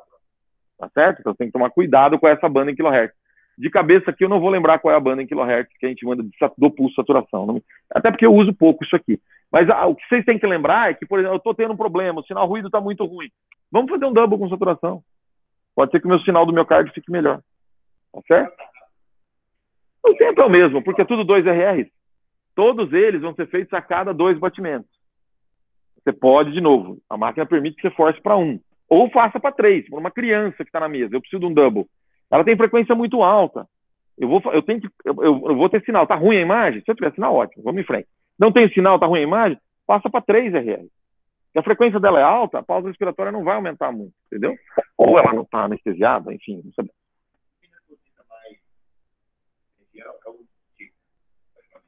Tá certo? Então, você tem que tomar cuidado com essa banda em kHz. De cabeça aqui, eu não vou lembrar qual é a banda em kHz que a gente manda do pulso de saturação. Até porque eu uso pouco isso aqui. Mas o que vocês têm que lembrar é que, por exemplo, eu estou tendo um problema, o sinal ruído está muito ruim. Vamos fazer um double com saturação. Pode ser que o meu sinal do miocárdio fique melhor. Tá certo? O tempo é o mesmo, porque é tudo 2 RR. Todos eles vão ser feitos a cada 2 batimentos. Você pode, de novo, a máquina permite que você force para 1. Ou faça para 3, para uma criança que está na mesa. Eu preciso de um double. Ela tem frequência muito alta. Eu vou ter sinal. Tá ruim a imagem? Se eu tiver sinal, ótimo. Vamos em frente. Não tem sinal, tá ruim a imagem? Passa para 3 RR. Se a frequência dela é alta, a pausa respiratória não vai aumentar muito, entendeu? Ou ela não está anestesiada, enfim. Não sei.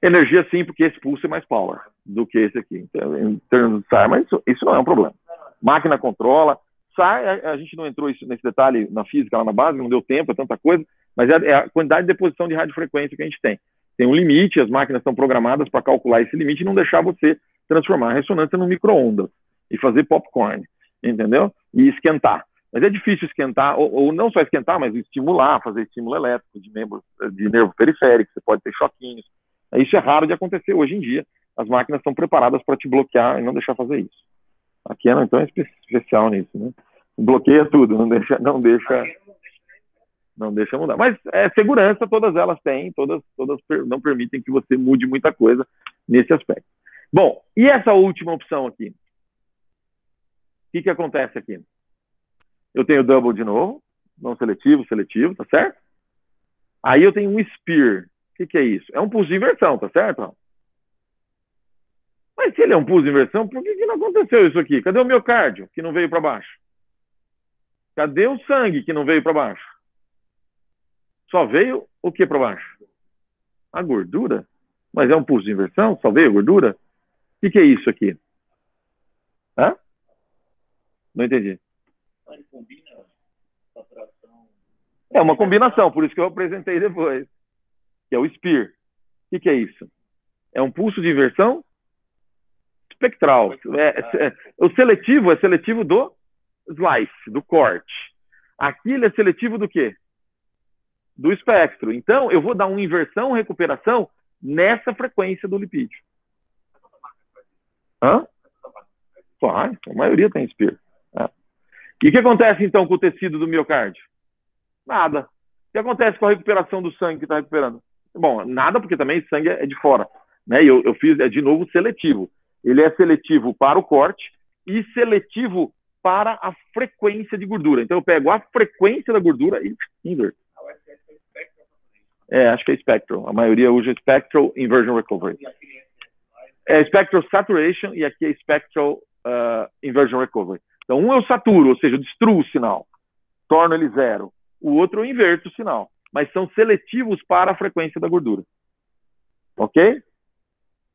Energia sim, porque esse pulso é mais power do que esse aqui. Então, em termos de SAR, mas isso não é um problema. Máquina controla. SAR, a gente não entrou nesse detalhe na física lá na base, não deu tempo, é tanta coisa, mas é a quantidade de deposição de radiofrequência que a gente tem. Tem um limite, as máquinas estão programadas para calcular esse limite e não deixar você transformar a ressonância no micro-ondas e fazer popcorn, entendeu? E esquentar. Mas é difícil esquentar, ou não só esquentar, mas estimular, fazer estímulo elétrico de nervo periférico, você pode ter choquinhos. Isso é raro de acontecer hoje em dia. As máquinas estão preparadas para te bloquear e não deixar fazer isso. A Canon, então, é especial nisso, né? Bloqueia tudo, não deixa mudar. Mas segurança, todas elas têm, todas não permitem que você mude muita coisa nesse aspecto. Bom, e essa última opção aqui? O que acontece aqui? Eu tenho double de novo, não seletivo, tá certo? Aí eu tenho um spear. O que é isso? É um pulso de inversão, tá certo? Mas se ele é um pulso de inversão, por que não aconteceu isso aqui? Cadê o miocárdio, que não veio para baixo? Cadê o sangue, que não veio para baixo? Só veio o que para baixo? A gordura? Mas é um pulso de inversão? Só veio a gordura? O que é isso aqui? Hã? Não entendi. É uma combinação, por isso que eu apresentei depois. Que é o SPEAR. O que é isso? É um pulso de inversão espectral. O seletivo é seletivo do slice, do corte. Aqui ele é seletivo do quê? Do espectro. Então, eu vou dar uma inversão, recuperação nessa frequência do lipídio. Hã? Vai, a maioria tem SPEAR. E o que acontece, então, com o tecido do miocárdio? Nada. O que acontece com a recuperação do sangue que está recuperando? Bom, nada, porque também o sangue é de fora. Né? Eu fiz, de novo, seletivo. Ele é seletivo para o corte e seletivo para a frequência de gordura. Então, eu pego a frequência da gordura e inverto. Acho que é Spectral. A maioria usa Spectral Inversion Recovery. É Spectral Saturation e aqui é Spectral Inversion Recovery. Então, um eu saturo, ou seja, eu destruo o sinal, torno ele zero. O outro eu inverto o sinal. Mas são seletivos para a frequência da gordura. Ok?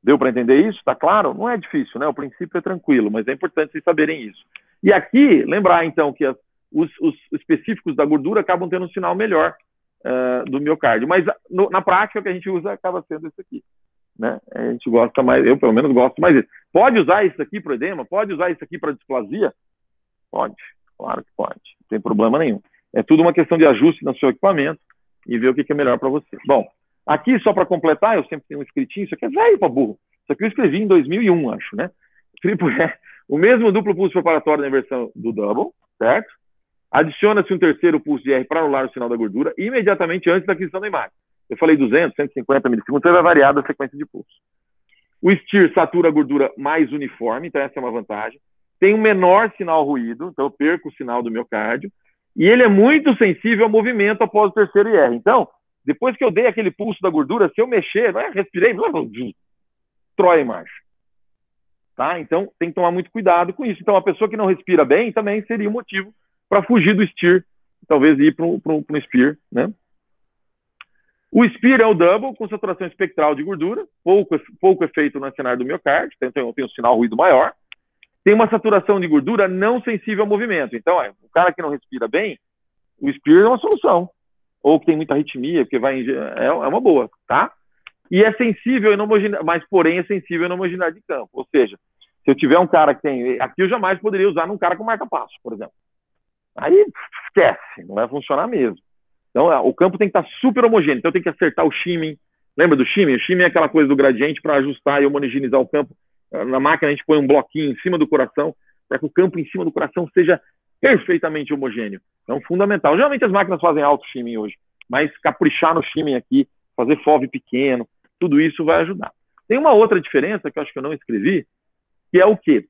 Deu para entender isso? Está claro? Não é difícil, né? O princípio é tranquilo, mas é importante vocês saberem isso. E aqui, lembrar, então, que os específicos da gordura acabam tendo um sinal melhor do miocárdio. Mas na prática, o que a gente usa acaba sendo isso aqui. Né? A gente gosta mais, eu pelo menos gosto mais disso. Pode usar isso aqui para edema? Pode usar isso aqui para displasia? Pode, claro que pode. Não tem problema nenhum. É tudo uma questão de ajuste no seu equipamento e ver o que é melhor para você. Bom, aqui só para completar, eu sempre tenho um escritinho, isso aqui é velho para burro. Isso aqui eu escrevi em 2001, acho, né? O mesmo duplo pulso preparatório na inversão do double, certo? Adiciona-se um terceiro pulso de R para anular o sinal da gordura imediatamente antes da aquisição da imagem. Eu falei 200, 150 milissegundos, então vai variar da sequência de pulso. O STEER satura a gordura mais uniforme, então essa é uma vantagem. Tem um menor sinal ruído, então eu perco o sinal do miocárdio. E ele é muito sensível ao movimento após o terceiro IR. Então, depois que eu dei aquele pulso da gordura, se eu mexer, respirei, destrói a imagem. Tá? Então, tem que tomar muito cuidado com isso. Então, a pessoa que não respira bem também seria um motivo para fugir do STEER, talvez ir para um SPEAR, né? O SPEAR é o double, com saturação espectral de gordura, pouco efeito no cenário do miocárdio, então tem um sinal ruído maior. Tem uma saturação de gordura não sensível ao movimento. Então, o cara que não respira bem, o SPEAR é uma solução. Ou que tem muita arritmia, porque é uma boa, tá? E é sensível, mas porém é sensível à homogeneidade de campo. Ou seja, se eu tiver um cara que tem... Aqui eu jamais poderia usar num cara com marca-passo, por exemplo. Aí, esquece, não vai funcionar mesmo. Então, o campo tem que estar super homogêneo. Então, tem que acertar o shimming. Lembra do shimming? O shimming é aquela coisa do gradiente para ajustar e homogeneizar o campo. Na máquina, a gente põe um bloquinho em cima do coração para que o campo em cima do coração seja perfeitamente homogêneo. Então, fundamental. Geralmente, as máquinas fazem alto shimming hoje, mas caprichar no shimming aqui, fazer FOV pequeno, tudo isso vai ajudar. Tem uma outra diferença que eu acho que eu não escrevi, que é o quê?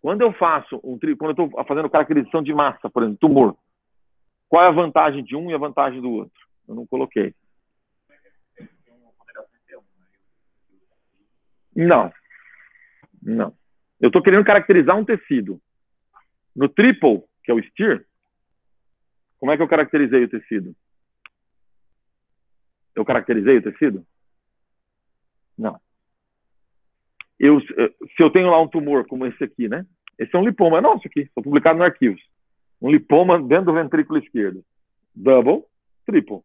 Quando eu faço quando eu estou fazendo caracterização de massa, por exemplo, tumor, qual é a vantagem de um e a vantagem do outro? Eu não coloquei. Não. Eu estou querendo caracterizar um tecido. No triple, que é o STEER, como é que eu caracterizei o tecido? Eu caracterizei o tecido? Não. Se eu tenho lá um tumor como esse aqui, né? Esse é um lipoma, é nosso aqui, foi publicado no Arquivos. Um lipoma dentro do ventrículo esquerdo. Double, triple.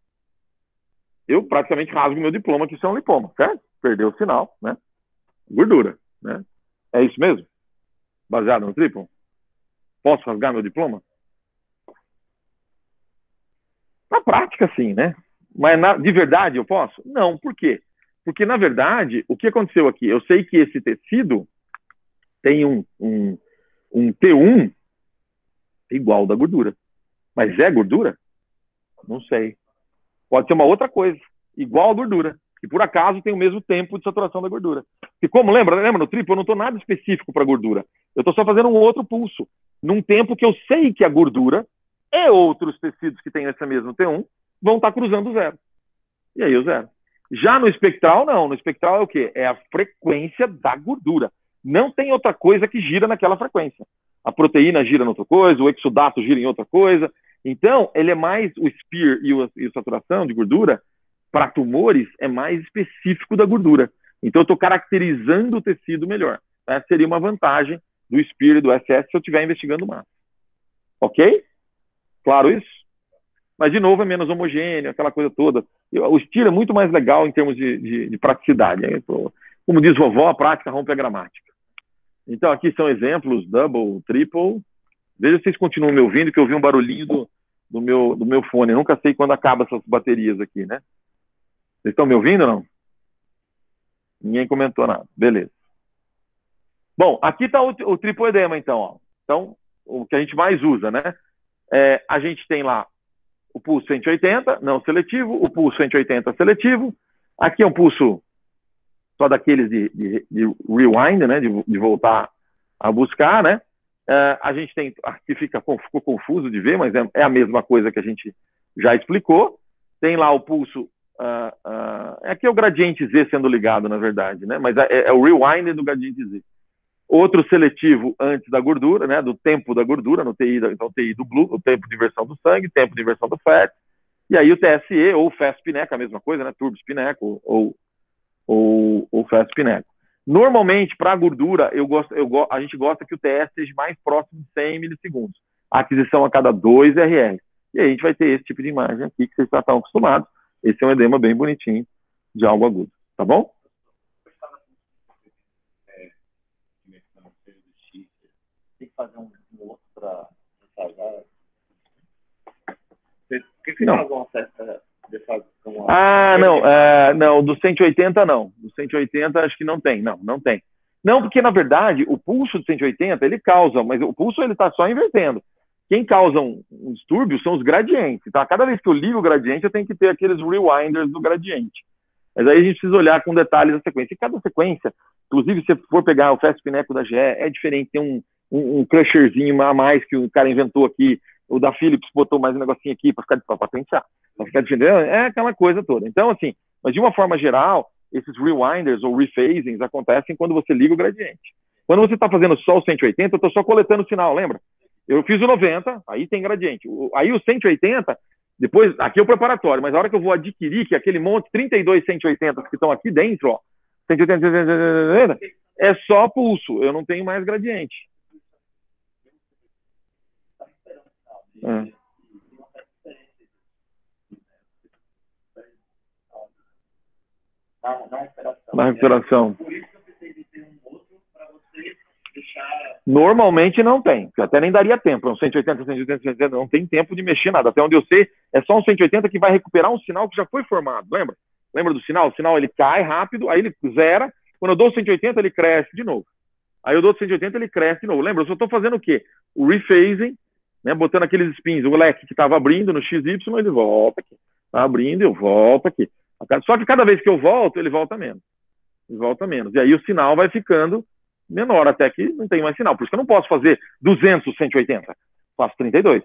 eu praticamente rasgo meu diploma, que isso é um lipoma, certo? Perdeu o sinal, né? Gordura, né? É isso mesmo? Baseado no triplo? Posso rasgar meu diploma? Na prática, sim, né? Mas de verdade eu posso? Não, por quê? Porque, na verdade, o que aconteceu aqui? Eu sei que esse tecido tem um T1 igual da gordura. Mas é gordura? Não sei. Pode ser uma outra coisa, igual a gordura, que por acaso tem o mesmo tempo de saturação da gordura. E como, lembra no triplo, eu não estou nada específico para gordura. Eu estou só fazendo um outro pulso, num tempo que eu sei que a gordura e outros tecidos que têm esse mesmo T1 vão estar cruzando o zero. E aí o zero. Já no espectral, não. No espectral é o quê? É a frequência da gordura. Não tem outra coisa que gira naquela frequência. A proteína gira em outra coisa, o exudato gira em outra coisa. Então, ele é mais, o SPEAR e a saturação de gordura, para tumores, é mais específico da gordura. Então, eu estou caracterizando o tecido melhor. Essa seria uma vantagem do SPEAR e do SS se eu estiver investigando mais. Ok? Claro isso? Mas, de novo, é menos homogêneo, aquela coisa toda. O STIR é muito mais legal em termos de praticidade. Como diz vovó, a prática rompe a gramática. Então, aqui são exemplos, double, triple. Veja se vocês continuam me ouvindo, que eu vi um barulhinho do meu fone. Eu nunca sei quando acaba essas baterias aqui, né? Vocês estão me ouvindo ou não? Ninguém comentou nada. Beleza. Bom, aqui está o tripoedema, então. Ó. Então, o que a gente mais usa, né? A gente tem lá o pulso 180, não seletivo, o pulso 180 seletivo. Aqui é um pulso só daqueles de rewind, né? De voltar a buscar, né? A gente tem, aqui ficou confuso de ver, mas é a mesma coisa que a gente já explicou. Tem lá o pulso, aqui é o gradiente Z sendo ligado, na verdade, né? Mas é o rewind do gradiente Z. Outro seletivo antes da gordura, né? Do tempo da gordura, no TI, então TI do blue, o tempo de inversão do sangue, tempo de inversão do FAT. E aí o TSE ou o FAST-PINECO, a mesma coisa, né? Turbo-SPINECO ou FAST-PINECO. Normalmente, para a gordura, a gente gosta que o TS seja mais próximo de 100 milissegundos. A aquisição a cada 2 RR. E aí a gente vai ter esse tipo de imagem aqui, que vocês já estão acostumados. Esse é um edema bem bonitinho de algo agudo. Tá bom? Tem que fazer um outro para ensaiar. Por que não faz uma certa defasagem? Não, do 180 não. Do 180 acho que não tem. Não tem. Não, porque na verdade o pulso do 180 ele causa, mas o pulso ele está só invertendo. Quem causa um distúrbio são os gradientes, tá? Cada vez que eu ligo o gradiente eu tenho que ter aqueles rewinders do gradiente. Mas aí a gente precisa olhar com detalhes da sequência. E cada sequência, inclusive se for pegar o FAST-PINECO da GE, é diferente, tem um crusherzinho a mais que o cara inventou aqui, o da Philips botou mais um negocinho aqui para patentear, para ficar defendendo, é aquela coisa toda. Então, assim, mas de uma forma geral, esses rewinders ou rephasings acontecem quando você liga o gradiente. Quando você está fazendo só o 180, eu estou só coletando o sinal, lembra? Eu fiz o 90, aí tem gradiente. Aí o 180, depois, aqui é o preparatório, mas a hora que eu vou adquirir, que é aquele monte, 32 180 que estão aqui dentro, ó, 180, é só pulso, eu não tenho mais gradiente. Na recuperação. Por isso que eu precisei de ter um outro para você deixar. Normalmente não tem, até nem daria tempo. É um 180, 180, 180, não tem tempo de mexer nada. Até onde eu sei, é só um 180 que vai recuperar um sinal que já foi formado, lembra? Lembra do sinal? O sinal ele cai rápido, aí ele zera. Quando eu dou 180, ele cresce de novo. Aí eu dou 180, ele cresce de novo. Lembra? Eu só estou fazendo o quê? O rephasing, né? Botando aqueles spins, o leque que estava abrindo no XY, ele volta aqui. Está abrindo, eu volto aqui. Só que cada vez que eu volto, ele volta menos. Ele volta menos. E aí o sinal vai ficando menor, até que não tem mais sinal. Por isso que eu não posso fazer 200, 180. Faço 32.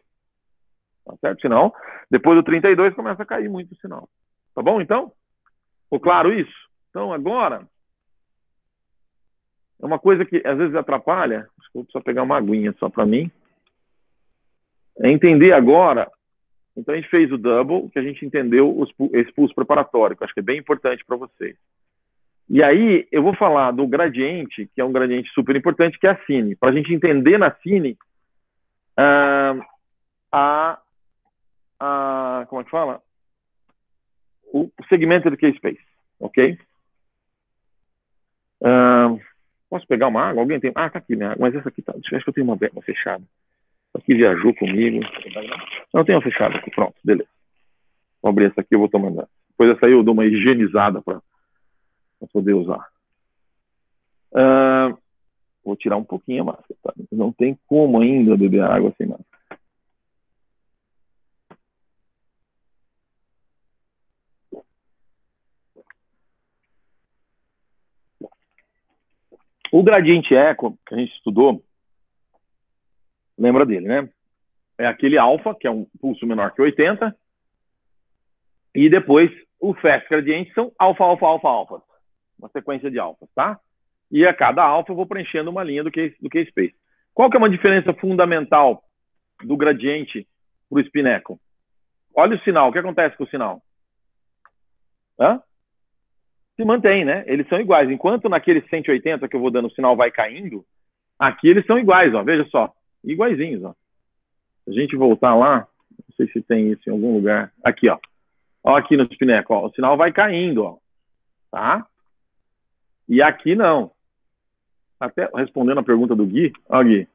Tá certo? Senão, depois do 32, começa a cair muito o sinal. Tá bom, então? Ficou claro isso? Então, agora, é uma coisa que às vezes atrapalha. Desculpa, só pegar uma aguinha só para mim. É entender agora. Então, a gente fez o double, que a gente entendeu esse pulso preparatório, que eu acho que é bem importante para vocês. E aí, eu vou falar do gradiente, que é um gradiente super importante, que é a Cine. Para a gente entender na Cine, como é que fala? o segmento do K-Space, ok? Posso pegar uma água? Alguém tem? Ah, tá aqui minha água, mas essa aqui tá. Acho que eu tenho uma fechada. Essa aqui viajou comigo. Não, eu tenho uma fechada aqui, pronto, beleza. Vou abrir essa aqui, eu vou tomando. Depois essa aí eu dou uma higienizada para poder usar. Vou tirar um pouquinho a máscara, tá? Não tem como ainda beber água sem máscara. O gradiente eco que a gente estudou, lembra dele, né? É aquele alfa, que é um pulso menor que 80, e depois o fast gradiente são alfa, alfa, alfa, alfa. Uma sequência de alfas, tá? E a cada alfa eu vou preenchendo uma linha do K-Space. Qual que é uma diferença fundamental do gradiente para o spin echo? Olha o sinal, o que acontece com o sinal? Se mantém, né? Eles são iguais. Enquanto naquele 180 que eu vou dando o sinal vai caindo, aqui eles são iguais, ó. Veja só. Iguaizinhos, ó. Se a gente voltar lá, não sei se tem isso em algum lugar. Aqui, ó. Ó, aqui no spin echo, ó. O sinal vai caindo, ó. Tá? E aqui não. Até respondendo a pergunta do Gui. Ó, Gui.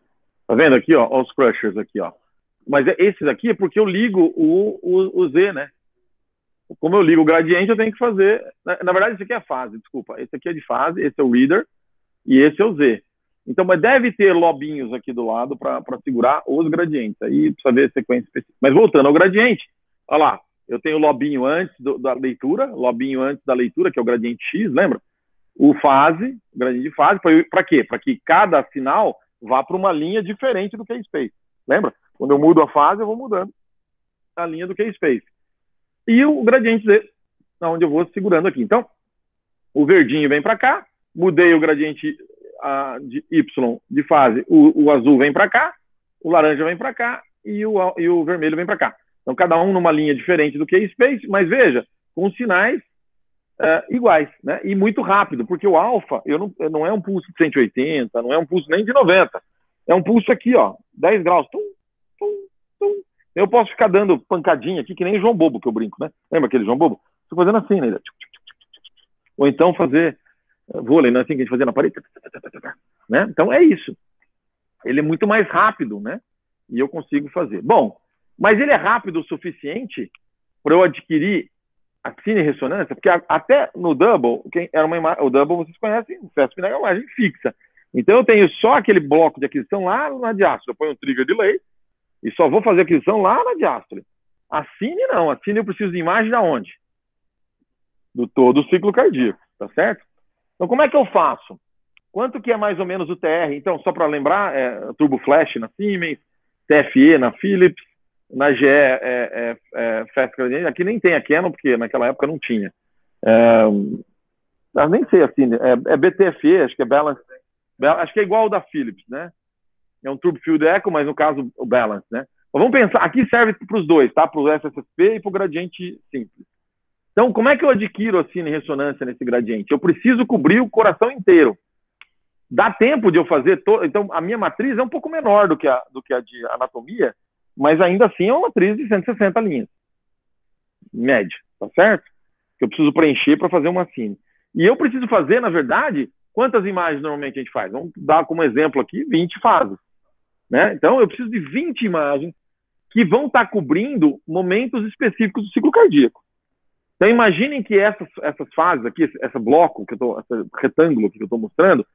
Tá vendo aqui, ó? Ó os crushers aqui, ó. Mas esses aqui é porque eu ligo o Z, né? Como eu ligo o gradiente, eu tenho que fazer... Na verdade, esse aqui é a fase, desculpa. Esse aqui é de fase, esse é o reader e esse é o Z. Então, mas deve ter lobinhos aqui do lado para segurar os gradientes. Aí precisa ver a sequência específica. Mas voltando ao gradiente, olha lá. Eu tenho o lobinho antes da leitura, lobinho antes da leitura, que é o gradiente X, lembra? O fase, o gradiente de fase, para quê? Para que cada sinal vá para uma linha diferente do K-Space. Lembra? Quando eu mudo a fase, eu vou mudando a linha do K-Space. E o gradiente Z, onde eu vou segurando aqui. Então, o verdinho vem para cá, mudei o gradiente de Y de fase, o azul vem para cá, o laranja vem para cá e o vermelho vem para cá. Então, cada um numa linha diferente do K-Space, mas veja, com sinais iguais, né? E muito rápido, porque o alfa não é um pulso de 180, não é um pulso nem de 90. É um pulso aqui, ó, 10 graus. Tum, tum, tum. Eu posso ficar dando pancadinha aqui, que nem João Bobo que eu brinco, né? Lembra aquele João Bobo? Estou fazendo assim, né? Ou então fazer vôlei, né? Assim que a gente fazia na parede. Né? Então é isso. Ele é muito mais rápido, né? E eu consigo fazer. Bom, mas ele é rápido o suficiente para eu adquirir a cine ressonância, porque até no Double, o Double vocês conhecem, o FASP é uma imagem fixa. Então eu tenho só aquele bloco de aquisição lá na diástole. Eu ponho um trigger delay e só vou fazer aquisição lá na diástole. A cine não. A cine eu preciso de imagem de onde? Do todo o ciclo cardíaco, tá certo? Então como é que eu faço? Quanto que é mais ou menos o TR? Então, só para lembrar, Turbo Flash na Siemens, TFE na Philips, na GE Fast Gradient. Aqui nem tem a Canon, porque naquela época não tinha. Nem sei assim, é BTFE, acho que é Balance. Acho que é igual ao da Philips, né? É um Turbo Field Echo, mas no caso o Balance, né? Mas vamos pensar, aqui serve para os dois, tá? Para o SSP e para o gradiente simples. Então, como é que eu adquiro a cine ressonância nesse gradiente? Eu preciso cobrir o coração inteiro. Dá tempo de eu fazer... Então, a minha matriz é um pouco menor do que a de anatomia, mas ainda assim é uma matriz de 160 linhas. Média, tá certo? Que eu preciso preencher para fazer uma cine. E eu preciso fazer, na verdade, quantas imagens normalmente a gente faz? Vamos dar como exemplo aqui 20 fases. Né? Então, eu preciso de 20 imagens que vão estar cobrindo momentos específicos do ciclo cardíaco. Então, imaginem que essas fases aqui, esse bloco, esse retângulo que eu estou mostrando,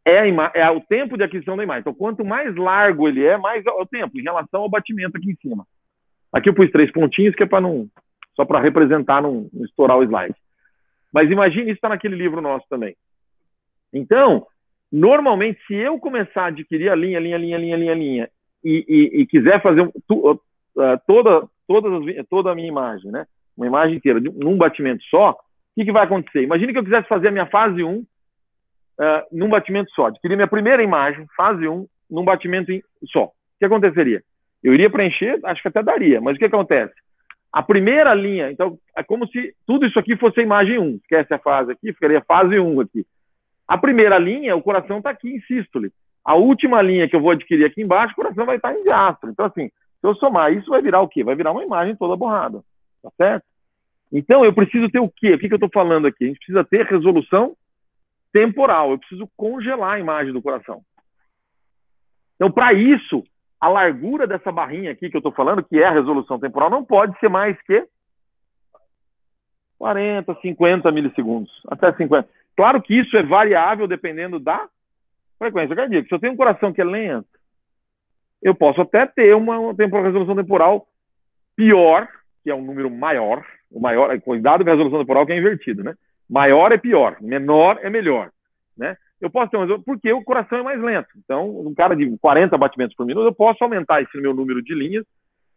é o tempo de aquisição da imagem. Então, quanto mais largo ele é, mais é o tempo, em relação ao batimento aqui em cima. Aqui eu pus 3 pontinhos, que é para não... Só para representar, não estourar o slide. Mas imagine, isso está naquele livro nosso também. Então, normalmente, se eu começar a adquirir a linha, e quiser fazer toda a minha imagem, né? Uma imagem inteira, num batimento só, o que vai acontecer? Imagine que eu quisesse fazer a minha fase 1 num batimento só. Adquirir minha primeira imagem, fase 1, num batimento só. O que aconteceria? Eu iria preencher, acho que até daria, mas o que acontece? A primeira linha, então, é como se tudo isso aqui fosse a imagem 1. Esquece a fase aqui, ficaria fase 1 aqui. A primeira linha, o coração está aqui em sístole. A última linha que eu vou adquirir aqui embaixo, o coração vai estar em diástole. Então, assim, se eu somar isso, vai virar o quê? Vai virar uma imagem toda borrada. Tá certo? Então, eu preciso ter o quê? O que eu estou falando aqui? A gente precisa ter resolução temporal. Eu preciso congelar a imagem do coração. Então, para isso, a largura dessa barrinha aqui que eu estou falando, que é a resolução temporal, não pode ser mais que 40, 50 milissegundos. Até 50. Claro que isso é variável dependendo da frequência cardíaca. Se eu tenho um coração que é lento, eu posso até ter uma resolução temporal pior, que é um número maior. O maior, cuidado com a resolução temporal que é invertido, né? Maior é pior, menor é melhor, né? Eu posso ter porque o coração é mais lento. Então, um cara de 40 batimentos por minuto, eu posso aumentar esse meu número de linhas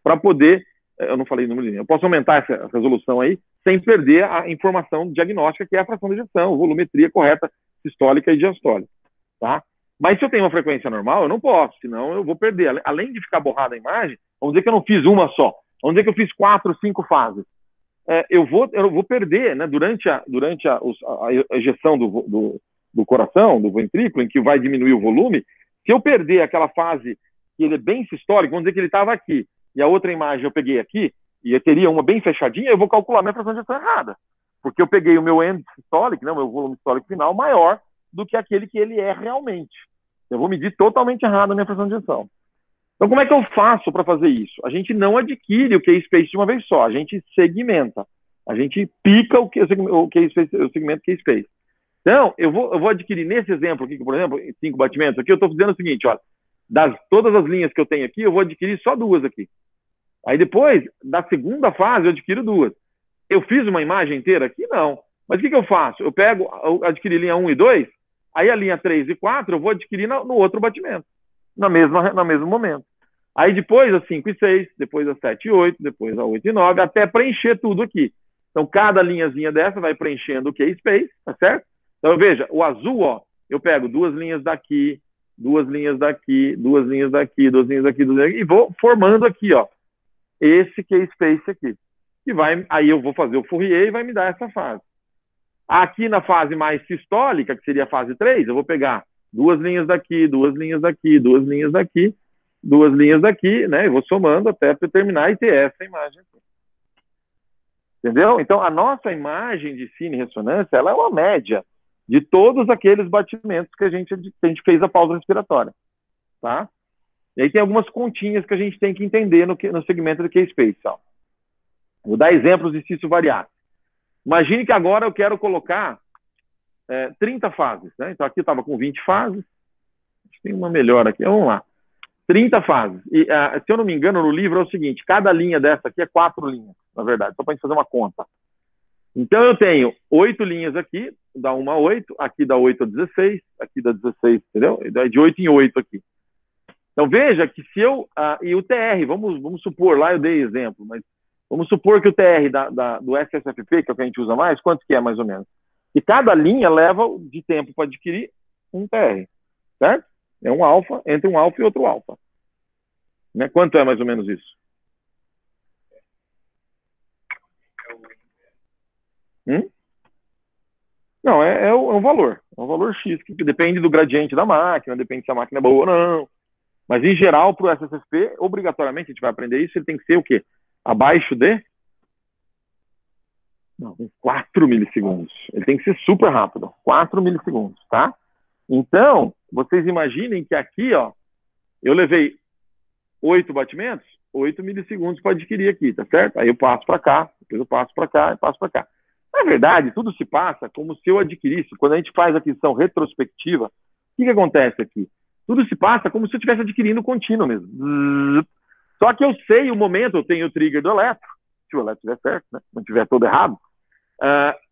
para poder, eu não falei número de linhas, eu posso aumentar essa resolução aí sem perder a informação diagnóstica, que é a fração de ejeção, volumetria correta sistólica e diastólica, tá? Mas se eu tenho uma frequência normal, eu não posso, senão eu vou perder. Além de ficar borrada a imagem, vamos dizer que eu não fiz uma só, vamos dizer que eu fiz 4, 5 fases. Eu vou perder, né, durante a ejeção do coração, do ventrículo, em que vai diminuir o volume. Se eu perder aquela fase que ele é bem sistólico, vamos dizer que ele estava aqui, e a outra imagem eu peguei aqui, e eu teria uma bem fechadinha, eu vou calcular minha fração de ejeção errada. Porque eu peguei o meu end sistólico, né, o meu volume sistólico final, maior do que aquele que ele é realmente. Eu vou medir totalmente errado a minha fração de ejeção. Então, como é que eu faço para fazer isso? A gente não adquire o K-Space de uma vez só, a gente segmenta. A gente pica o segmento K-Space. Então, eu vou adquirir nesse exemplo aqui, por exemplo, 5 batimentos aqui, eu estou fazendo o seguinte, olha, todas as linhas que eu tenho aqui, eu vou adquirir só 2 aqui. Aí depois, da segunda fase, eu adquiro 2. Eu fiz uma imagem inteira aqui? Não. Mas o que eu faço? Eu adquiri linha 1 e 2, aí a linha 3 e 4 eu vou adquirir no outro batimento, no mesmo momento. Aí depois a 5 e 6, depois a 7 e 8, depois a 8 e 9, até preencher tudo aqui. Então, cada linhazinha dessa vai preenchendo o K-Space, tá certo? Então, veja, o azul, ó, eu pego 2 linhas daqui, 2 linhas daqui, 2 linhas daqui, 2 linhas daqui, 2 linhas daqui, e vou formando aqui, ó, esse K-Space aqui. Aí eu vou fazer o Fourier e vai me dar essa fase. Aqui na fase mais sistólica, que seria a fase 3, eu vou pegar 2 linhas daqui, 2 linhas daqui, 2 linhas daqui, 2 linhas daqui, né? Eu vou somando até terminar e ter essa imagem aqui. Entendeu? Então, a nossa imagem de cine-ressonância, ela é uma média de todos aqueles batimentos que a gente fez a pausa respiratória, tá? E aí tem algumas continhas que a gente tem que entender no segmento do K-Space, ó. Vou dar exemplos de se isso variar. Imagine que agora eu quero colocar 30 fases, né? Então, aqui eu estava com 20 fases. Tem uma melhor aqui, vamos lá. 30 fases. E, se eu não me engano, no livro é o seguinte, cada linha dessa aqui é 4 linhas, na verdade, só para a gente fazer uma conta. Então, eu tenho 8 linhas aqui, dá 1 a 8, aqui dá 8 a 16, aqui dá 16, entendeu? De 8 em 8 aqui. Então, veja que se eu... e o TR, vamos supor, lá eu dei exemplo, mas vamos supor que o TR do SSFP, que é o que a gente usa mais, quanto que é mais ou menos? E cada linha leva de tempo para adquirir um TR, certo? É um alfa, entre um alfa e outro alfa. Né? Quanto é mais ou menos isso? Não, é um valor. É um valor X, que depende do gradiente da máquina, depende se a máquina é boa ou não. Mas, em geral, para o SSFP, obrigatoriamente, a gente vai aprender isso, ele tem que ser o quê? Abaixo de... Não, 4 milissegundos. Ele tem que ser super rápido. 4 milissegundos, tá? Então, vocês imaginem que aqui, ó, eu levei 8 batimentos, 8 milissegundos para adquirir aqui, tá certo? Aí eu passo para cá, depois eu passo para cá e passo para cá. Na verdade, tudo se passa como se eu adquirisse. Quando a gente faz a aquisição retrospectiva, o que acontece aqui? Tudo se passa como se eu estivesse adquirindo contínuo mesmo. Só que eu sei o momento, eu tenho o trigger do eletro, se o eletro estiver certo, né? Não estiver todo errado.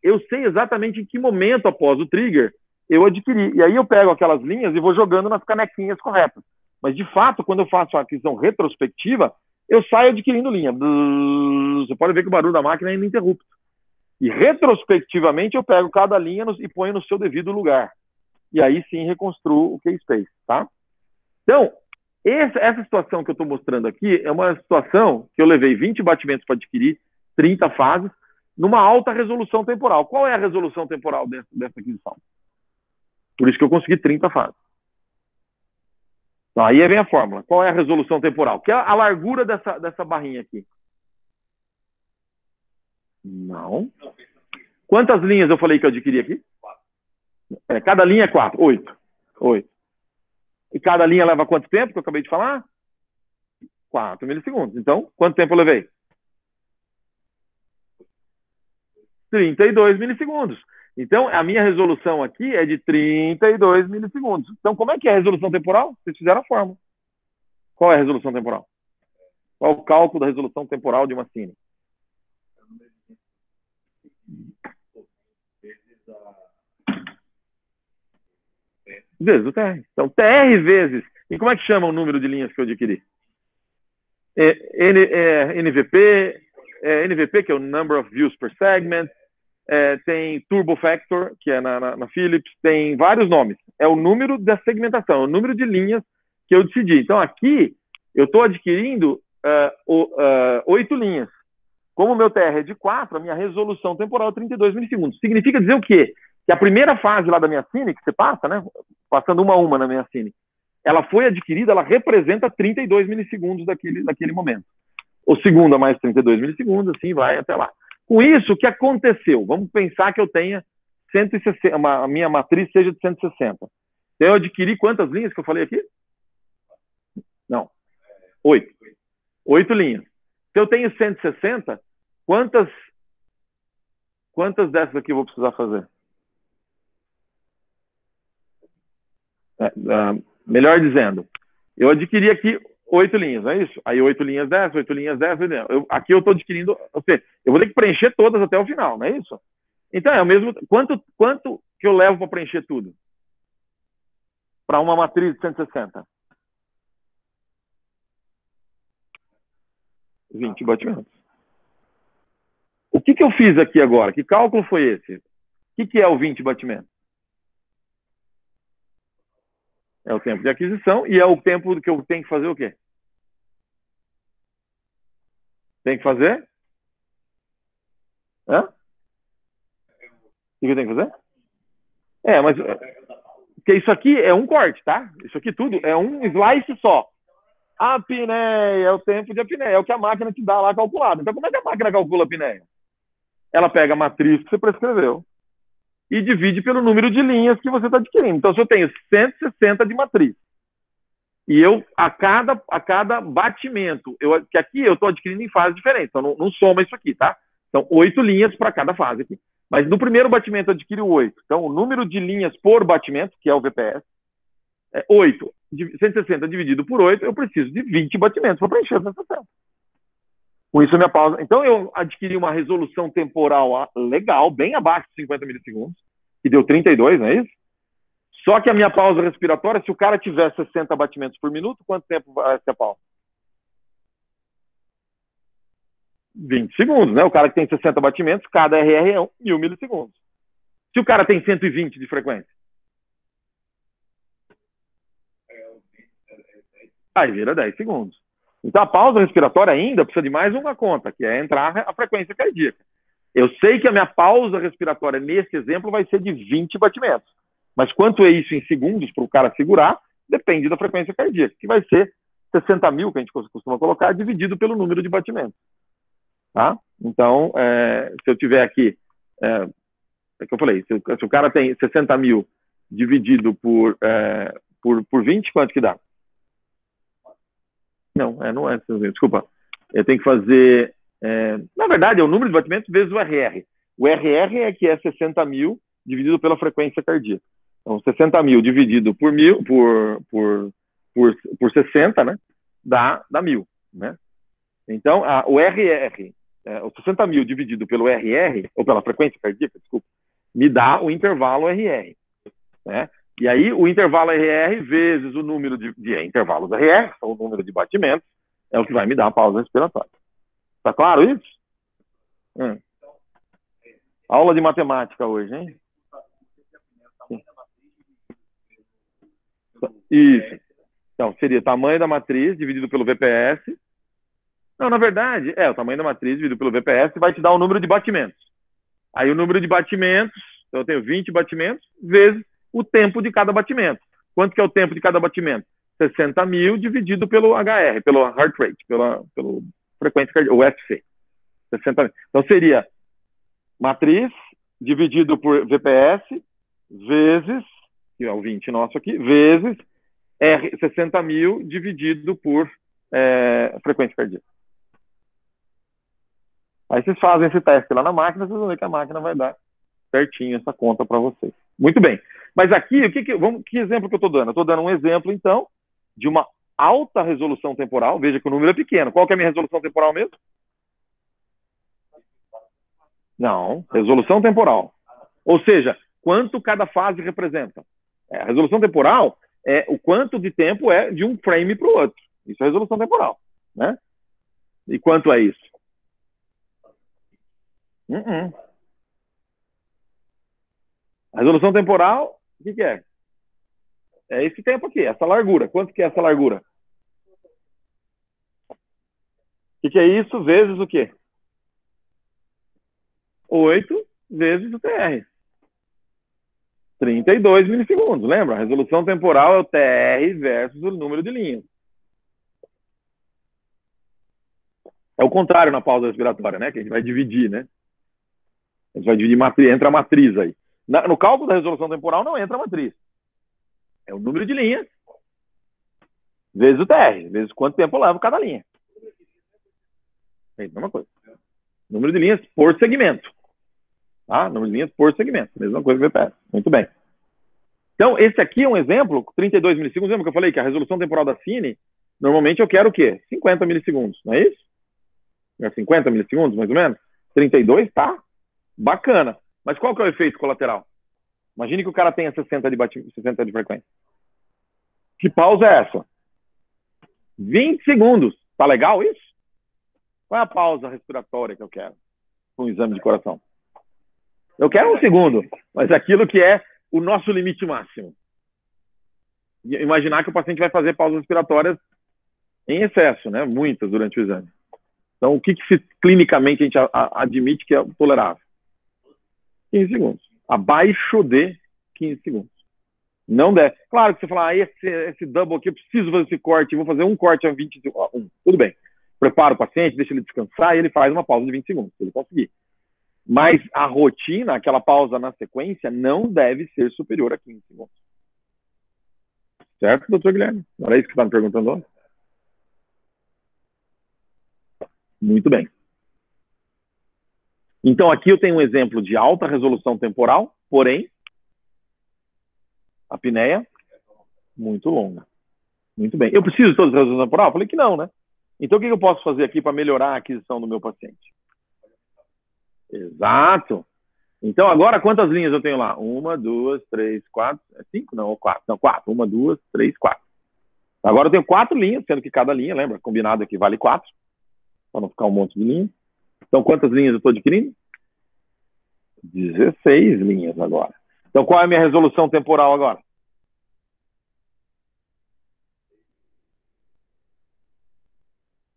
Eu sei exatamente em que momento após o trigger eu adquiri. E aí eu pego aquelas linhas e vou jogando nas canequinhas corretas. Mas, de fato, quando eu faço a aquisição retrospectiva, eu saio adquirindo linha. Você pode ver que o barulho da máquina é ininterrupto. E, retrospectivamente, eu pego cada linha e ponho no seu devido lugar. E aí, sim, reconstruo o K-Space, tá? Então, essa situação que eu estou mostrando aqui é uma situação que eu levei 20 batimentos para adquirir, 30 fases, numa alta resolução temporal. Qual é a resolução temporal dessa aquisição? Por isso que eu consegui 30 fases. Então, aí vem a fórmula. Qual é a resolução temporal? Que é a largura dessa barrinha aqui. Não. Quantas linhas eu falei que eu adquiri aqui? Cada linha é 4. 8. 8. E cada linha leva quanto tempo que eu acabei de falar? 4 milissegundos. Então, quanto tempo eu levei? 32 milissegundos. Então, a minha resolução aqui é de 32 milissegundos. Então, como é que é a resolução temporal? Vocês fizeram a fórmula. Qual é a resolução temporal? Qual é o cálculo da resolução temporal de uma cine? Vezes o TR. Então, TR vezes. E como é que chama o número de linhas que eu adquiri? NVP, NVP, que é o Number of Views per Segment. Tem Turbo Factor, que é na Philips. Tem vários nomes. É o número da segmentação, o número de linhas que eu decidi. Então, aqui, eu estou adquirindo 8 linhas. Como o meu TR é de 4, a minha resolução temporal é 32 milissegundos. Significa dizer o quê? Que a primeira fase lá da minha cine, que você passa, né? Passando uma a uma na minha cine, ela foi adquirida, ela representa 32 milissegundos daquele momento. O segundo a mais 32 milissegundos, assim vai até lá. Com isso, o que aconteceu? Vamos pensar que eu tenha 160, a minha matriz seja de 160. Então, eu adquiri quantas linhas que eu falei aqui? Não. 8. 8 linhas. Se eu tenho 160, quantas dessas aqui eu vou precisar fazer? Melhor dizendo, eu adquiri aqui 8 linhas, não é isso? Aí 8 linhas 10, 8 linhas 10, 8 linhas. Aqui eu estou adquirindo, ou seja, eu vou ter que preencher todas até o final, não é isso? Então é o mesmo, quanto que eu levo para preencher tudo? Para uma matriz de 160? 20 batimentos. O que eu fiz aqui agora? Que cálculo foi esse? O que é o 20 batimentos? É o tempo de aquisição e é o tempo que eu tenho que fazer o quê? Tem que fazer? Hã? O que eu tenho que fazer? Mas porque isso aqui é um corte, tá? Isso aqui tudo é um slice só. A apneia é o tempo de apneia, é o que a máquina te dá lá calculado. Então, como é que a máquina calcula a apneia? Ela pega a matriz que você prescreveu e divide pelo número de linhas que você está adquirindo. Então, se eu tenho 160 de matriz e a cada batimento, que aqui eu estou adquirindo em fases diferentes, então não soma isso aqui, tá? Então, 8 linhas para cada fase aqui. Mas no primeiro batimento eu adquiro 8. Então, o número de linhas por batimento, que é o VPS, é 8. 160 dividido por 8, eu preciso de 20 batimentos para preencher os 160. Com isso, a minha pausa. Então, eu adquiri uma resolução temporal legal, bem abaixo de 50 milissegundos, que deu 32, não é isso? Só que a minha pausa respiratória, se o cara tiver 60 batimentos por minuto, quanto tempo vai ser a pausa? 20 segundos, né? O cara que tem 60 batimentos, cada RR é 1.000 milissegundos. Se o cara tem 120 de frequência, aí vira 10 segundos. Então, a pausa respiratória ainda precisa de mais uma conta, que é entrar a frequência cardíaca. Eu sei que a minha pausa respiratória, nesse exemplo, vai ser de 20 batimentos. Mas quanto é isso em segundos para o cara segurar, depende da frequência cardíaca, que vai ser 60 mil, que a gente costuma colocar, dividido pelo número de batimentos. Tá? Então, se eu tiver aqui, é que eu falei, se o cara tem 60 mil dividido por 20, quanto que dá? Não é, desculpa. Eu tenho que fazer, na verdade, é o número de batimentos vezes o RR. O RR é que é 60 mil dividido pela frequência cardíaca. Então, 60 mil dividido por 60, né? Dá 1.000, né? Então, o RR, o 60 mil dividido pelo RR, ou pela frequência cardíaca, desculpa, me dá o intervalo RR, né? E aí, o intervalo RR vezes o número de intervalos RR, são o número de batimentos, é o que vai me dar a pausa respiratória. Tá claro isso? Aula de matemática hoje, hein? Sim. Isso. Então, seria tamanho da matriz dividido pelo VPS. Não, na verdade, o tamanho da matriz dividido pelo VPS vai te dar o número de batimentos. Aí, o número de batimentos, então eu tenho 20 batimentos, vezes o tempo de cada batimento. Quanto que é o tempo de cada batimento? 60 mil dividido pelo HR, pelo heart rate, pelo frequência cardíaca, o FC. 60 mil. Então, seria matriz dividido por VPS vezes, que é o 20 nosso aqui, vezes R 60.000 dividido por frequência cardíaca. Aí vocês fazem esse teste lá na máquina, vocês vão ver que a máquina vai dar certinho essa conta para vocês. Muito bem. Mas aqui, que exemplo que eu estou dando? Eu estou dando um exemplo, então, de uma alta resolução temporal. Veja que o número é pequeno. Qual que é a minha resolução temporal mesmo? Não, resolução temporal. Ou seja, quanto cada fase representa. A resolução temporal é o quanto de tempo é de um frame para o outro. Isso é resolução temporal. Né? E quanto é isso? A resolução temporal, o que é? É esse tempo aqui, essa largura. Quanto que é essa largura? O que é isso vezes o quê? 8 vezes o TR. 32 milissegundos, lembra? A resolução temporal é o TR versus o número de linhas. É o contrário na pausa respiratória, né? Que a gente vai dividir, né? A gente vai dividir matriz, entra a matriz aí. No cálculo da resolução temporal não entra a matriz. É o número de linhas vezes o TR, vezes quanto tempo leva cada linha. É a mesma coisa. Número de linhas por segmento. Tá? Número de linhas por segmento. Mesma coisa que VPS. Muito bem. Então, esse aqui é um exemplo, 32 milissegundos. Lembra que eu falei que a resolução temporal da Cine, normalmente eu quero o quê? 50 milissegundos, não é isso? 50 milissegundos, mais ou menos? 32, tá? Bacana. Mas qual que é o efeito colateral? Imagine que o cara tenha 60 de frequência. Que pausa é essa? 20 segundos. Tá legal isso? Qual é a pausa respiratória que eu quero para um exame de coração? Eu quero 1 segundo, mas aquilo que é o nosso limite máximo. Imaginar que o paciente vai fazer pausas respiratórias em excesso, né? Muitas durante o exame. Então, o que clinicamente a gente admite que é tolerável? 15 segundos. Abaixo de 15 segundos. Não deve. Claro que você fala, esse double aqui, eu preciso fazer esse corte, vou fazer um corte a 20 segundos. Tudo bem. Prepara o paciente, deixa ele descansar e ele faz uma pausa de 20 segundos, se ele conseguir. Mas a rotina, aquela pausa na sequência, não deve ser superior a 15 segundos. Certo, doutor Guilherme? Não era isso que você está me perguntando antes? Muito bem. Então, aqui eu tenho um exemplo de alta resolução temporal, porém, a apneia muito longa. Muito bem. Eu preciso de toda essa resolução temporal? Eu falei que não, né? Então, o que eu posso fazer aqui para melhorar a aquisição do meu paciente? Exato. Então, agora, quantas linhas eu tenho lá? 1, 2, 3, 4. 5? Não, 4. Não, 4. 1, 2, 3, 4. Agora eu tenho 4 linhas, sendo que cada linha, lembra? Combinado aqui vale 4. Para não ficar um monte de linha. Então, quantas linhas eu estou adquirindo? 16 linhas agora. Então, qual é a minha resolução temporal agora?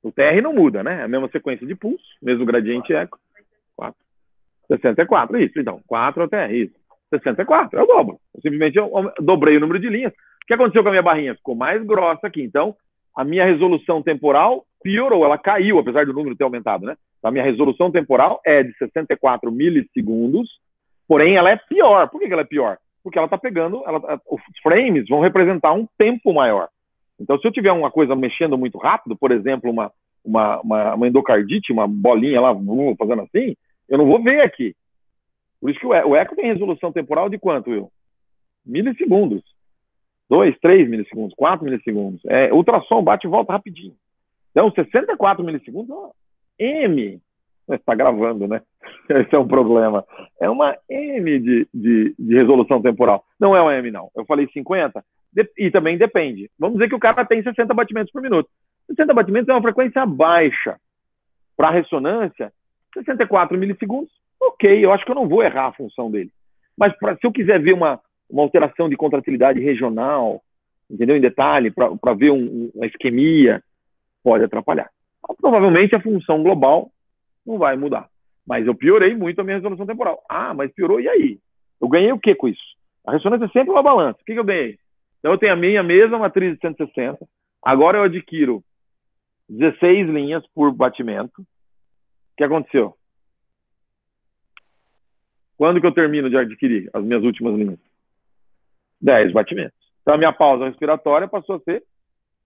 O TR não muda, né? É a mesma sequência de pulso, mesmo gradiente eco. 4. 64, isso. Então, 4 é o TR, isso. 64, é o dobro. Simplesmente eu dobrei o número de linhas. O que aconteceu com a minha barrinha? Ficou mais grossa aqui. Então, a minha resolução temporal piorou, ela caiu, apesar do número ter aumentado, né? A minha resolução temporal é de 64 milissegundos, porém ela é pior. Por que ela é pior? Porque ela está pegando, os frames vão representar um tempo maior. Então, se eu tiver uma coisa mexendo muito rápido, por exemplo, uma endocardite, uma bolinha lá fazendo assim, eu não vou ver aqui. Por isso que o eco tem resolução temporal de quanto, Will? Milissegundos. 2, 3 milissegundos, 4 milissegundos. Ultrassom bate e volta rapidinho. Então, 64 milissegundos, M. Está gravando, né? Esse é um problema. É uma M de resolução temporal. Não é uma M, não. Eu falei 50, e também depende. Vamos dizer que o cara tem 60 batimentos por minuto. 60 batimentos é uma frequência baixa. Para ressonância, 64 milissegundos, ok, eu acho que eu não vou errar a função dele. Mas se eu quiser ver uma alteração de contratilidade regional, entendeu? Em detalhe, para ver uma isquemia, pode atrapalhar. Então, provavelmente a função global não vai mudar. Mas eu piorei muito a minha resolução temporal. Mas piorou, e aí? Eu ganhei o que com isso? A ressonância é sempre uma balança. O que eu ganhei? Então eu tenho a minha mesma matriz de 160, agora eu adquiro 16 linhas por batimento. O que aconteceu? Quando que eu termino de adquirir as minhas últimas linhas? 10 batimentos. Então, a minha pausa respiratória passou a ser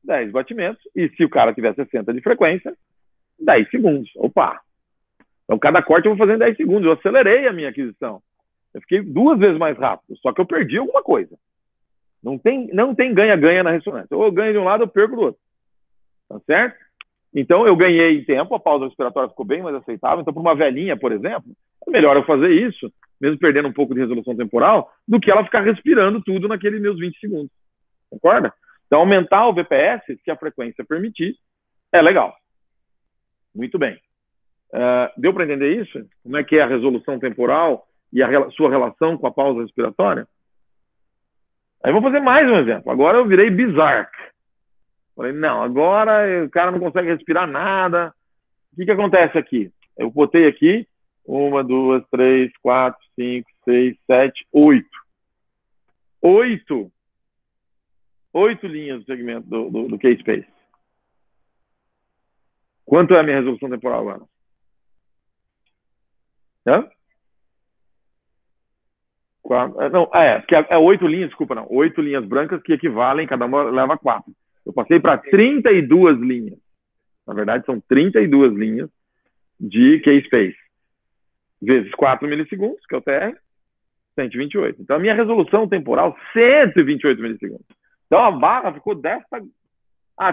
10 batimentos. E se o cara tiver 60 de frequência, 10 segundos. Opa! Então, cada corte eu vou fazer em 10 segundos. Eu acelerei a minha aquisição. Eu fiquei 2 vezes mais rápido. Só que eu perdi alguma coisa. Não tem ganha-ganha na ressonância. Ou eu ganho de um lado, ou eu perco do outro. Tá certo? Então, eu ganhei em tempo. A pausa respiratória ficou bem mais aceitável. Então, para uma velhinha, por exemplo, é melhor eu fazer isso, mesmo perdendo um pouco de resolução temporal, do que ela ficar respirando tudo naqueles meus 20 segundos. Concorda? Então, aumentar o VPS, se a frequência permitir, é legal. Muito bem. Deu para entender isso? Como é que é a resolução temporal e a sua relação com a pausa respiratória? Aí vou fazer mais um exemplo. Agora eu virei bizarro. Falei, não, agora o cara não consegue respirar nada. O que acontece aqui? Eu botei aqui 1, 2, 3, 4, 5, 6, 7, 8. 8 linhas do segmento do K-Space. Quanto é a minha resolução temporal agora? Hã? Não, porque é 8 linhas, desculpa, não. 8 linhas brancas que equivalem, cada uma leva 4. Eu passei para 32 linhas. Na verdade, são 32 linhas de K-Space. Vezes 4 milissegundos, que é o TR, 128. Então, a minha resolução temporal, 128 milissegundos. Então, a barra ficou dessa...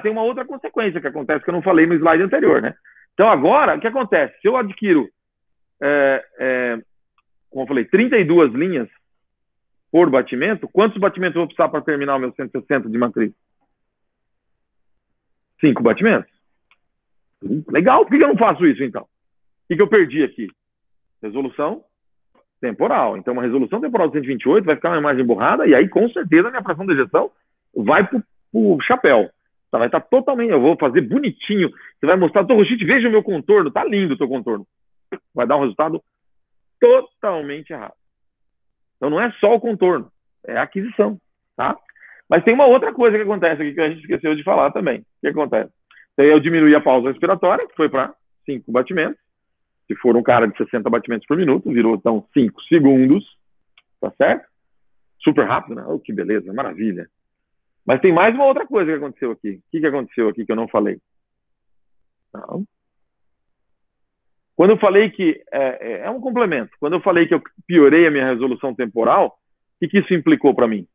tem uma outra consequência que acontece que eu não falei no slide anterior, né? Então, agora, o que acontece? Se eu adquiro, como eu falei, 32 linhas por batimento, quantos batimentos eu vou precisar para terminar o meu 160 de matriz? 5 batimentos. Legal, por que eu não faço isso, então? O que eu perdi aqui? Resolução temporal. Então, uma resolução temporal de 128 vai ficar uma imagem borrada e aí, com certeza, a minha fração de ejeção vai para o chapéu. Tá, vai estar totalmente... Eu vou fazer bonitinho. Você vai mostrar, Torrochite, veja o meu contorno. Tá lindo o teu contorno. Vai dar um resultado totalmente errado. Então, não é só o contorno. É a aquisição. Tá? Mas tem uma outra coisa que acontece aqui que a gente esqueceu de falar também. O que acontece? Então, eu diminuí a pausa respiratória, que foi para 5 batimentos. Se for um cara de 60 batimentos por minuto, virou, então, 5 segundos. Tá certo? Super rápido, né? Oh, que beleza, maravilha. Mas tem mais uma outra coisa que aconteceu aqui. O que aconteceu aqui que eu não falei? Não. Quando eu falei que... É um complemento. Quando eu falei que eu piorei a minha resolução temporal, o que isso implicou para mim?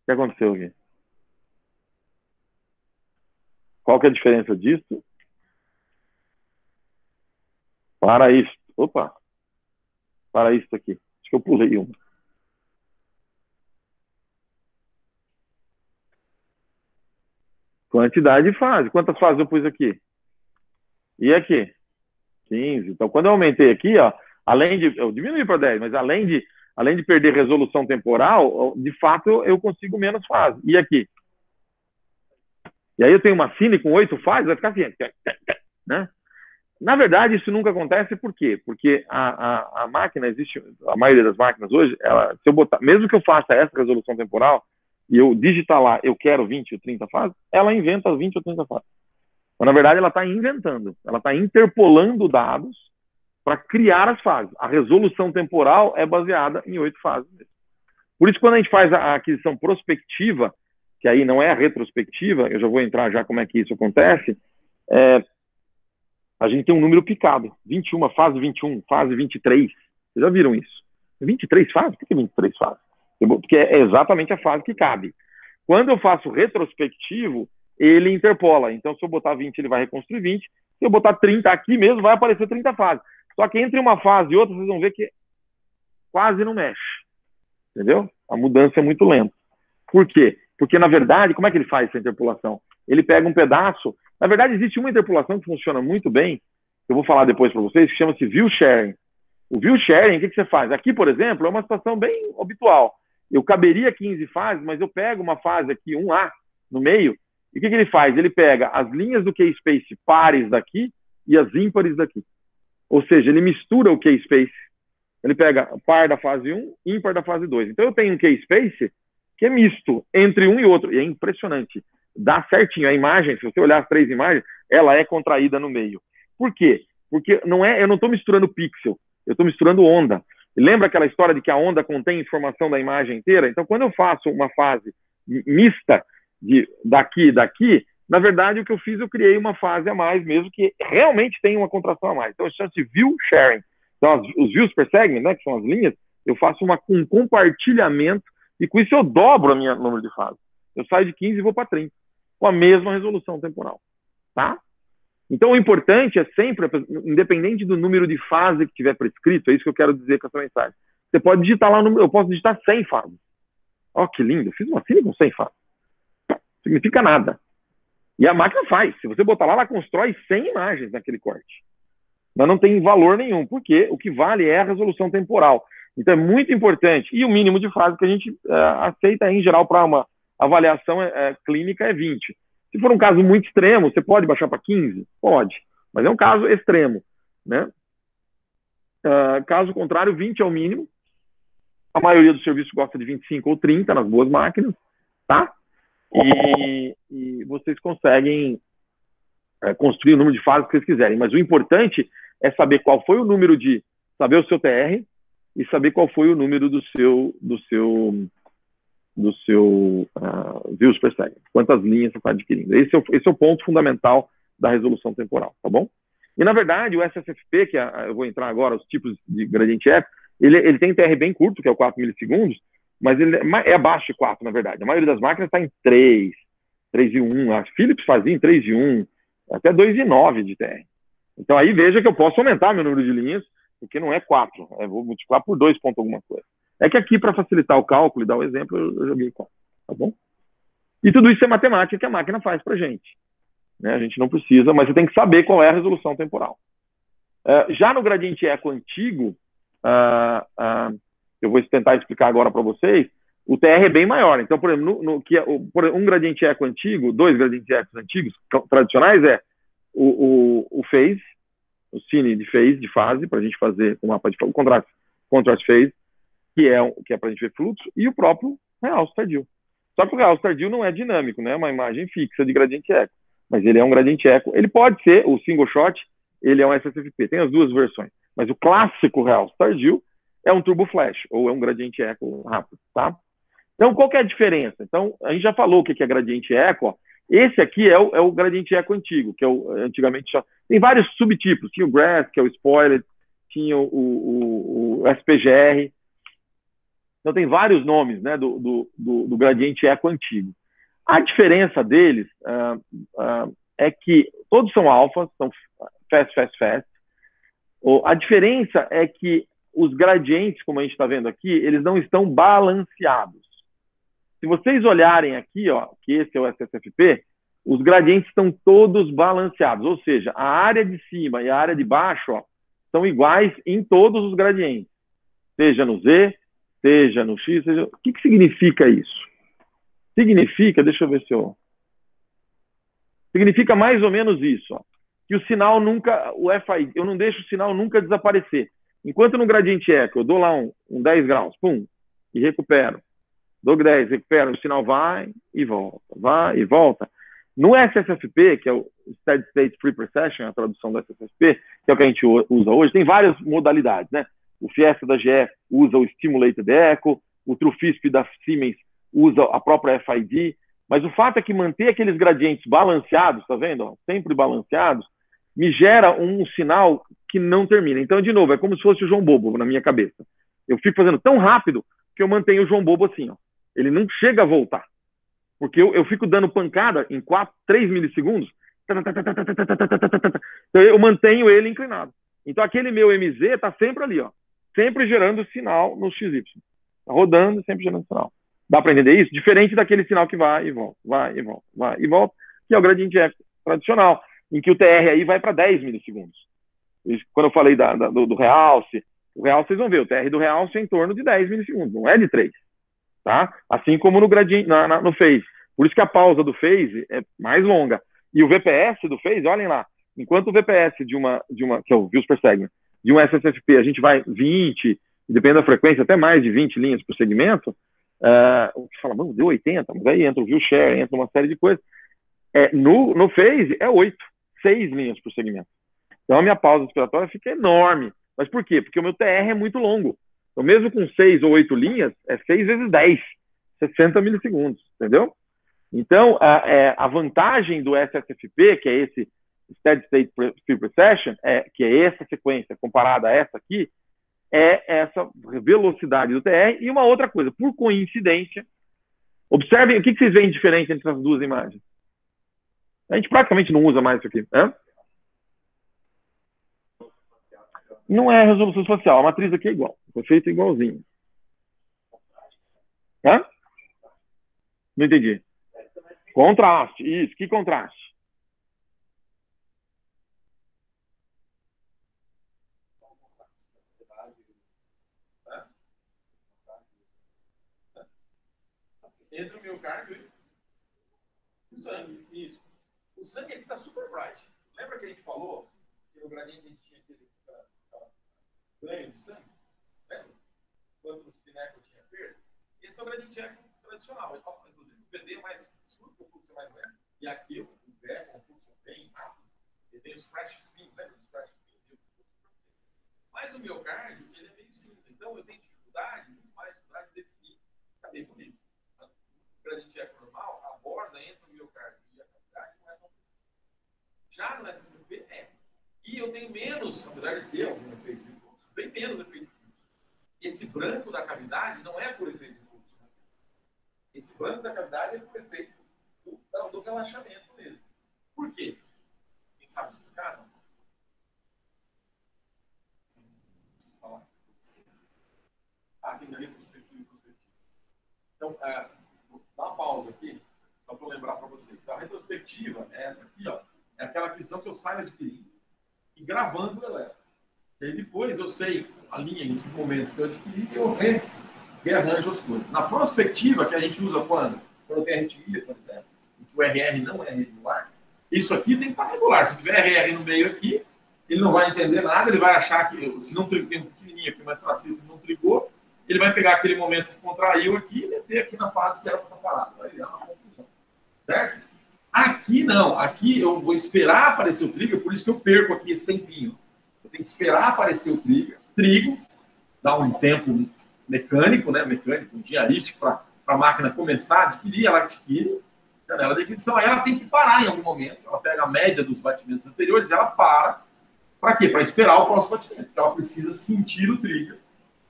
O que aconteceu aqui? Qual que é a diferença disso? Para isso. Opa! Para isso aqui. Acho que eu pulei uma. Quantidade de fase. Quantas fases eu pus aqui? E aqui? 15. Então, quando eu aumentei aqui, ó, além de... Eu diminui para 10, mas além de perder resolução temporal, de fato, eu consigo menos fases. E aqui? E aí eu tenho uma cine com 8 fases, vai ficar assim, né? Na verdade, isso nunca acontece, por quê? Porque a máquina existe, a maioria das máquinas hoje, se eu botar, mesmo que eu faça essa resolução temporal, e eu digitar lá, eu quero 20 ou 30 fases, ela inventa 20 ou 30 fases. Mas, na verdade, ela está inventando, ela está interpolando dados para criar as fases. A resolução temporal é baseada em 8 fases. Por isso, quando a gente faz a aquisição prospectiva, que aí não é a retrospectiva, eu já vou entrar já como é que isso acontece, a gente tem um número picado. 21, fase 21, fase 23. Vocês já viram isso? 23 fases? Por que 23 fases? Porque é exatamente a fase que cabe. Quando eu faço retrospectivo, ele interpola. Então, se eu botar 20, ele vai reconstruir 20. Se eu botar 30 aqui mesmo, vai aparecer 30 fases. Só que entre uma fase e outra, vocês vão ver que quase não mexe. Entendeu? A mudança é muito lenta. Por quê? Porque, na verdade, como é que ele faz essa interpolação? Ele pega um pedaço... Na verdade, existe uma interpolação que funciona muito bem, eu vou falar depois para vocês, que chama-se view sharing. O view sharing, o que você faz? Aqui, por exemplo, é uma situação bem habitual. Eu caberia 15 fases, mas eu pego uma fase aqui, 1A, no meio, e o que ele faz? Ele pega as linhas do K-Space pares daqui e as ímpares daqui. Ou seja, ele mistura o K-Space. Ele pega par da fase 1, ímpar da fase 2. Então, eu tenho um K-Space que é misto entre um e outro. E é impressionante. dá certinho. A imagem, se você olhar as 3 imagens, ela é contraída no meio. Por quê? Porque eu não estou misturando pixel, eu estou misturando onda. Lembra aquela história de que a onda contém informação da imagem inteira? Então, quando eu faço uma fase mista daqui e daqui, na verdade, o que eu fiz, eu criei uma fase a mais mesmo, que realmente tem uma contração a mais. Então, chama de view sharing. Então, os views per segment, né, que são as linhas, eu faço um compartilhamento, e com isso eu dobro a minha número de fases. Eu saio de 15 e vou para 30, com a mesma resolução temporal. Tá? Então, o importante é sempre, independente do número de fase que tiver prescrito, é isso que eu quero dizer com essa mensagem. Você pode digitar lá, eu posso digitar 100 fases. Ó, que lindo, eu fiz uma filha com 100 fases. Não significa nada. E a máquina faz. Se você botar lá, ela constrói 100 imagens naquele corte. Mas não tem valor nenhum, porque o que vale é a resolução temporal. Então, é muito importante. E o mínimo de fase que a gente aceita, em geral, para uma avaliação clínica é 20. Se for um caso muito extremo, você pode baixar para 15? Pode. Mas é um caso extremo. Né? Caso contrário, 20 é o mínimo. A maioria dos serviços gosta de 25 ou 30 nas boas máquinas. Tá? E vocês conseguem construir o número de fases que vocês quiserem. Mas o importante é saber qual foi o número de... Saber o seu TR e saber qual foi o número do seu views per second. Quantas linhas você está adquirindo. Esse é o ponto fundamental da resolução temporal. Tá bom? E, na verdade, o SSFP, que eu vou entrar agora, os tipos de gradiente eco, ele tem TR bem curto, que é o 4 milissegundos, mas ele é abaixo de 4, na verdade. A maioria das máquinas está em 3, 3,1. A Philips fazia em 3,1, até 2,9 de TR. Então, aí veja que eu posso aumentar meu número de linhas, porque não é 4. Eu vou multiplicar por 2 ponto alguma coisa. É que aqui, para facilitar o cálculo e dar o exemplo, eu joguei 4. Tá bom? E tudo isso é matemática que a máquina faz para a gente. Né? A gente não precisa, mas você tem que saber qual é a resolução temporal. Já no gradiente eco antigo, eu vou tentar explicar agora para vocês, o TR é bem maior. Então, por exemplo, um gradiente eco antigo, 2 gradientes ecos antigos, tradicionais, é o phase, o cine de phase, de fase, para a gente fazer o mapa de contrast phase, que é para a gente ver fluxo, e o próprio realce tardio. Só que o realce tardio não é dinâmico, né? É uma imagem fixa de gradiente eco. Mas ele é um gradiente eco. Ele pode ser, o single shot, ele é um SSFP. Tem as duas versões. Mas o clássico realce tardio é um turbo flash, ou é um gradiente eco rápido, tá? Então, qual que é a diferença? Então, a gente já falou o que é gradiente eco, ó. Esse aqui é o gradiente eco antigo, que é antigamente... Tem vários subtipos. Tinha o grass, que é o spoiler, tinha o SPGR. Então, tem vários nomes, né, do gradiente eco antigo. A diferença deles é que todos são alfas, são fast, fast, fast. A diferença é que os gradientes, como a gente está vendo aqui, eles não estão balanceados. Se vocês olharem aqui, ó, que esse é o SSFP, os gradientes estão todos balanceados, ou seja, a área de cima e a área de baixo, ó, são iguais em todos os gradientes, seja no Z, seja no X, seja... O que significa isso? Significa, deixa eu ver se eu... Significa mais ou menos isso, ó, que o sinal nunca, o FI, eu não deixo o sinal nunca desaparecer. Enquanto no gradiente eco eu dou lá um 10 graus, pum, e recupero. Dou 10, recupero, o sinal vai e volta, vai e volta. No SSFP, que é o Steady State Free Precession, a tradução do SSFP, que é o que a gente usa hoje, tem várias modalidades, né? O Fiesta da GE usa o Stimulated Echo, o Trufisp da Siemens usa a própria FID, mas o fato é que manter aqueles gradientes balanceados, tá vendo? Ó, sempre balanceados, me gera um sinal que não termina. Então, de novo, é como se fosse o João Bobo na minha cabeça. Eu fico fazendo tão rápido que eu mantenho o João Bobo assim, ó. Ele não chega a voltar. Porque eu fico dando pancada em 3 milissegundos. Então, eu mantenho ele inclinado. Então, aquele meu MZ está sempre ali, ó. Sempre gerando sinal no XY. Está rodando, sempre gerando sinal. Dá para entender isso? Diferente daquele sinal que vai e volta, vai e volta, vai e volta, que é o gradiente eco tradicional, em que o TR aí vai para 10 milissegundos. Quando eu falei do realce, o realce, vocês vão ver, o TR do realce é em torno de 10 milissegundos, não é de 3. Tá? Assim como no gradiente, no phase. Por isso que a pausa do phase é mais longa. E o VPS do phase, olhem lá, enquanto o VPS que é o views per segment, de um SSFP, a gente vai 20, dependendo da frequência, até mais de 20 linhas por segmento, o que fala, deu 80, mas aí entra o view share, entra uma série de coisas. No phase é 8, 6 linhas por segmento. Então a minha pausa respiratória fica enorme. Mas por quê? Porque o meu TR é muito longo. Então mesmo com 6 ou 8 linhas, é 6 vezes 10, 60 milissegundos, entendeu? Então a vantagem do SSFP, que é esse Steady State Free Precession, que é essa sequência comparada a essa aqui, é essa velocidade do TR. E uma outra coisa, por coincidência, observem o que vocês veem diferente entre as duas imagens. A gente praticamente não usa mais isso aqui. Não é resolução espacial, a matriz aqui é igual. Foi feito igualzinho. Não entendi. Contraste, isso, que contraste? Entre o miocárdio e o sangue. Isso. O sangue aqui está super bright. Lembra que a gente falou que no gradiente a gente tinha aquele ganho de sangue? Lembra? Quanto no pinéculo tinha perda? Esse é o gradiente eco tradicional. Inclusive o PD é mais escuro, o fluxo é mais lento. E aqui o pé com o fluxo bem rápido. Ele tem os crash spins, lembra dos crash spins? Mas o miocárdio, ele é meio cinza. Então eu tenho dificuldade, muito mais dificuldade de definir. Está bem bonito. O gradiente eco normal, a borda entre o miocárdio e a cavidade não é tão precisa. Já no SSP é. E eu tenho menos, apesar de ter algum efeito de fluxo, bem menos efeito de fluxo. Esse branco da cavidade não é por efeito de fluxo. Esse branco da cavidade é por efeito do relaxamento mesmo. Por quê? Quem sabe explicar? Não? Vou falar aqui para vocês. Tem da retrospectiva e prospectiva. Então, vou dar uma pausa aqui, só para lembrar para vocês. Então, a retrospectiva é essa aqui, ó, é aquela visão que eu saio adquirindo e gravando o elétron. E aí depois eu sei a linha em que momento que eu adquiri e eu rearranjo as coisas. Na prospectiva, que a gente usa quando? Quando eu tenho arritmia, por exemplo, em que o RR não é regular, isso aqui tem que estar regular. Se tiver RR no meio aqui, ele não vai entender nada, ele vai achar que, se não tem um pequenininho aqui, mais tracista, não trigou, ele vai pegar aquele momento que contraiu aqui e meter aqui na fase que era para estar parado. Vai virar uma confusão. Certo? Aqui não. Aqui eu vou esperar aparecer o trigger, por isso que eu perco aqui esse tempinho. Eu tenho que esperar aparecer o trigger, trigo, dá um tempo mecânico, né? Mecânico, diarístico, para a máquina começar a adquirir, ela adquire, janela de aquisição, aí ela tem que parar em algum momento. Ela pega a média dos batimentos anteriores, ela para. Para quê? Para esperar o próximo batimento. Porque ela precisa sentir o trigger.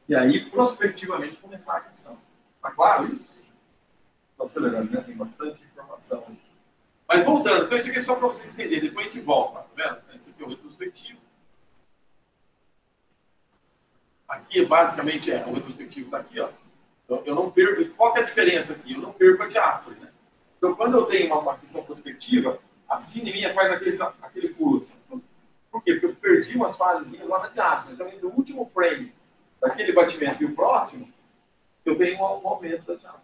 E aí, prospectivamente, começar a aquisição. Tá claro isso? Estou acelerando, né? Tem bastante informação aí. Mas voltando, então isso aqui é só para vocês entenderem. Depois a gente volta, tá vendo? Esse aqui é o retrospectivo. Aqui, basicamente, o retrospectivo está aqui, ó. Então, eu não perco. Qual que é a diferença aqui? Eu não perco a diástole, né? Então, quando eu tenho uma aquisição prospectiva, a cinemia faz aquele pulo assim. Por quê? Porque eu perdi umas fasezinhas lá na diástole. Então, entre o último frame daquele batimento e o próximo, eu tenho um aumento da diástole.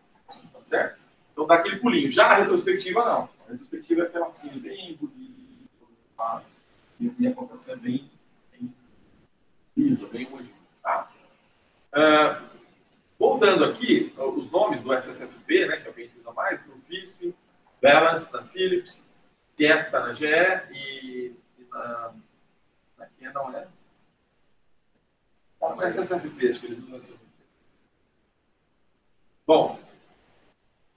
Tá certo? Então, dá aquele pulinho. Já na retrospectiva, não. A retrospectiva é aquela cine bem bonita, e acontecendo bem lisa, bem bonita. Tá? Voltando aqui, os nomes do SSFP, né, que é o que a gente usa mais, o FISP, Balance na Philips, Fiesta na GE e na não é? Tá no SSFP, acho que eles usam SSFP. Bom,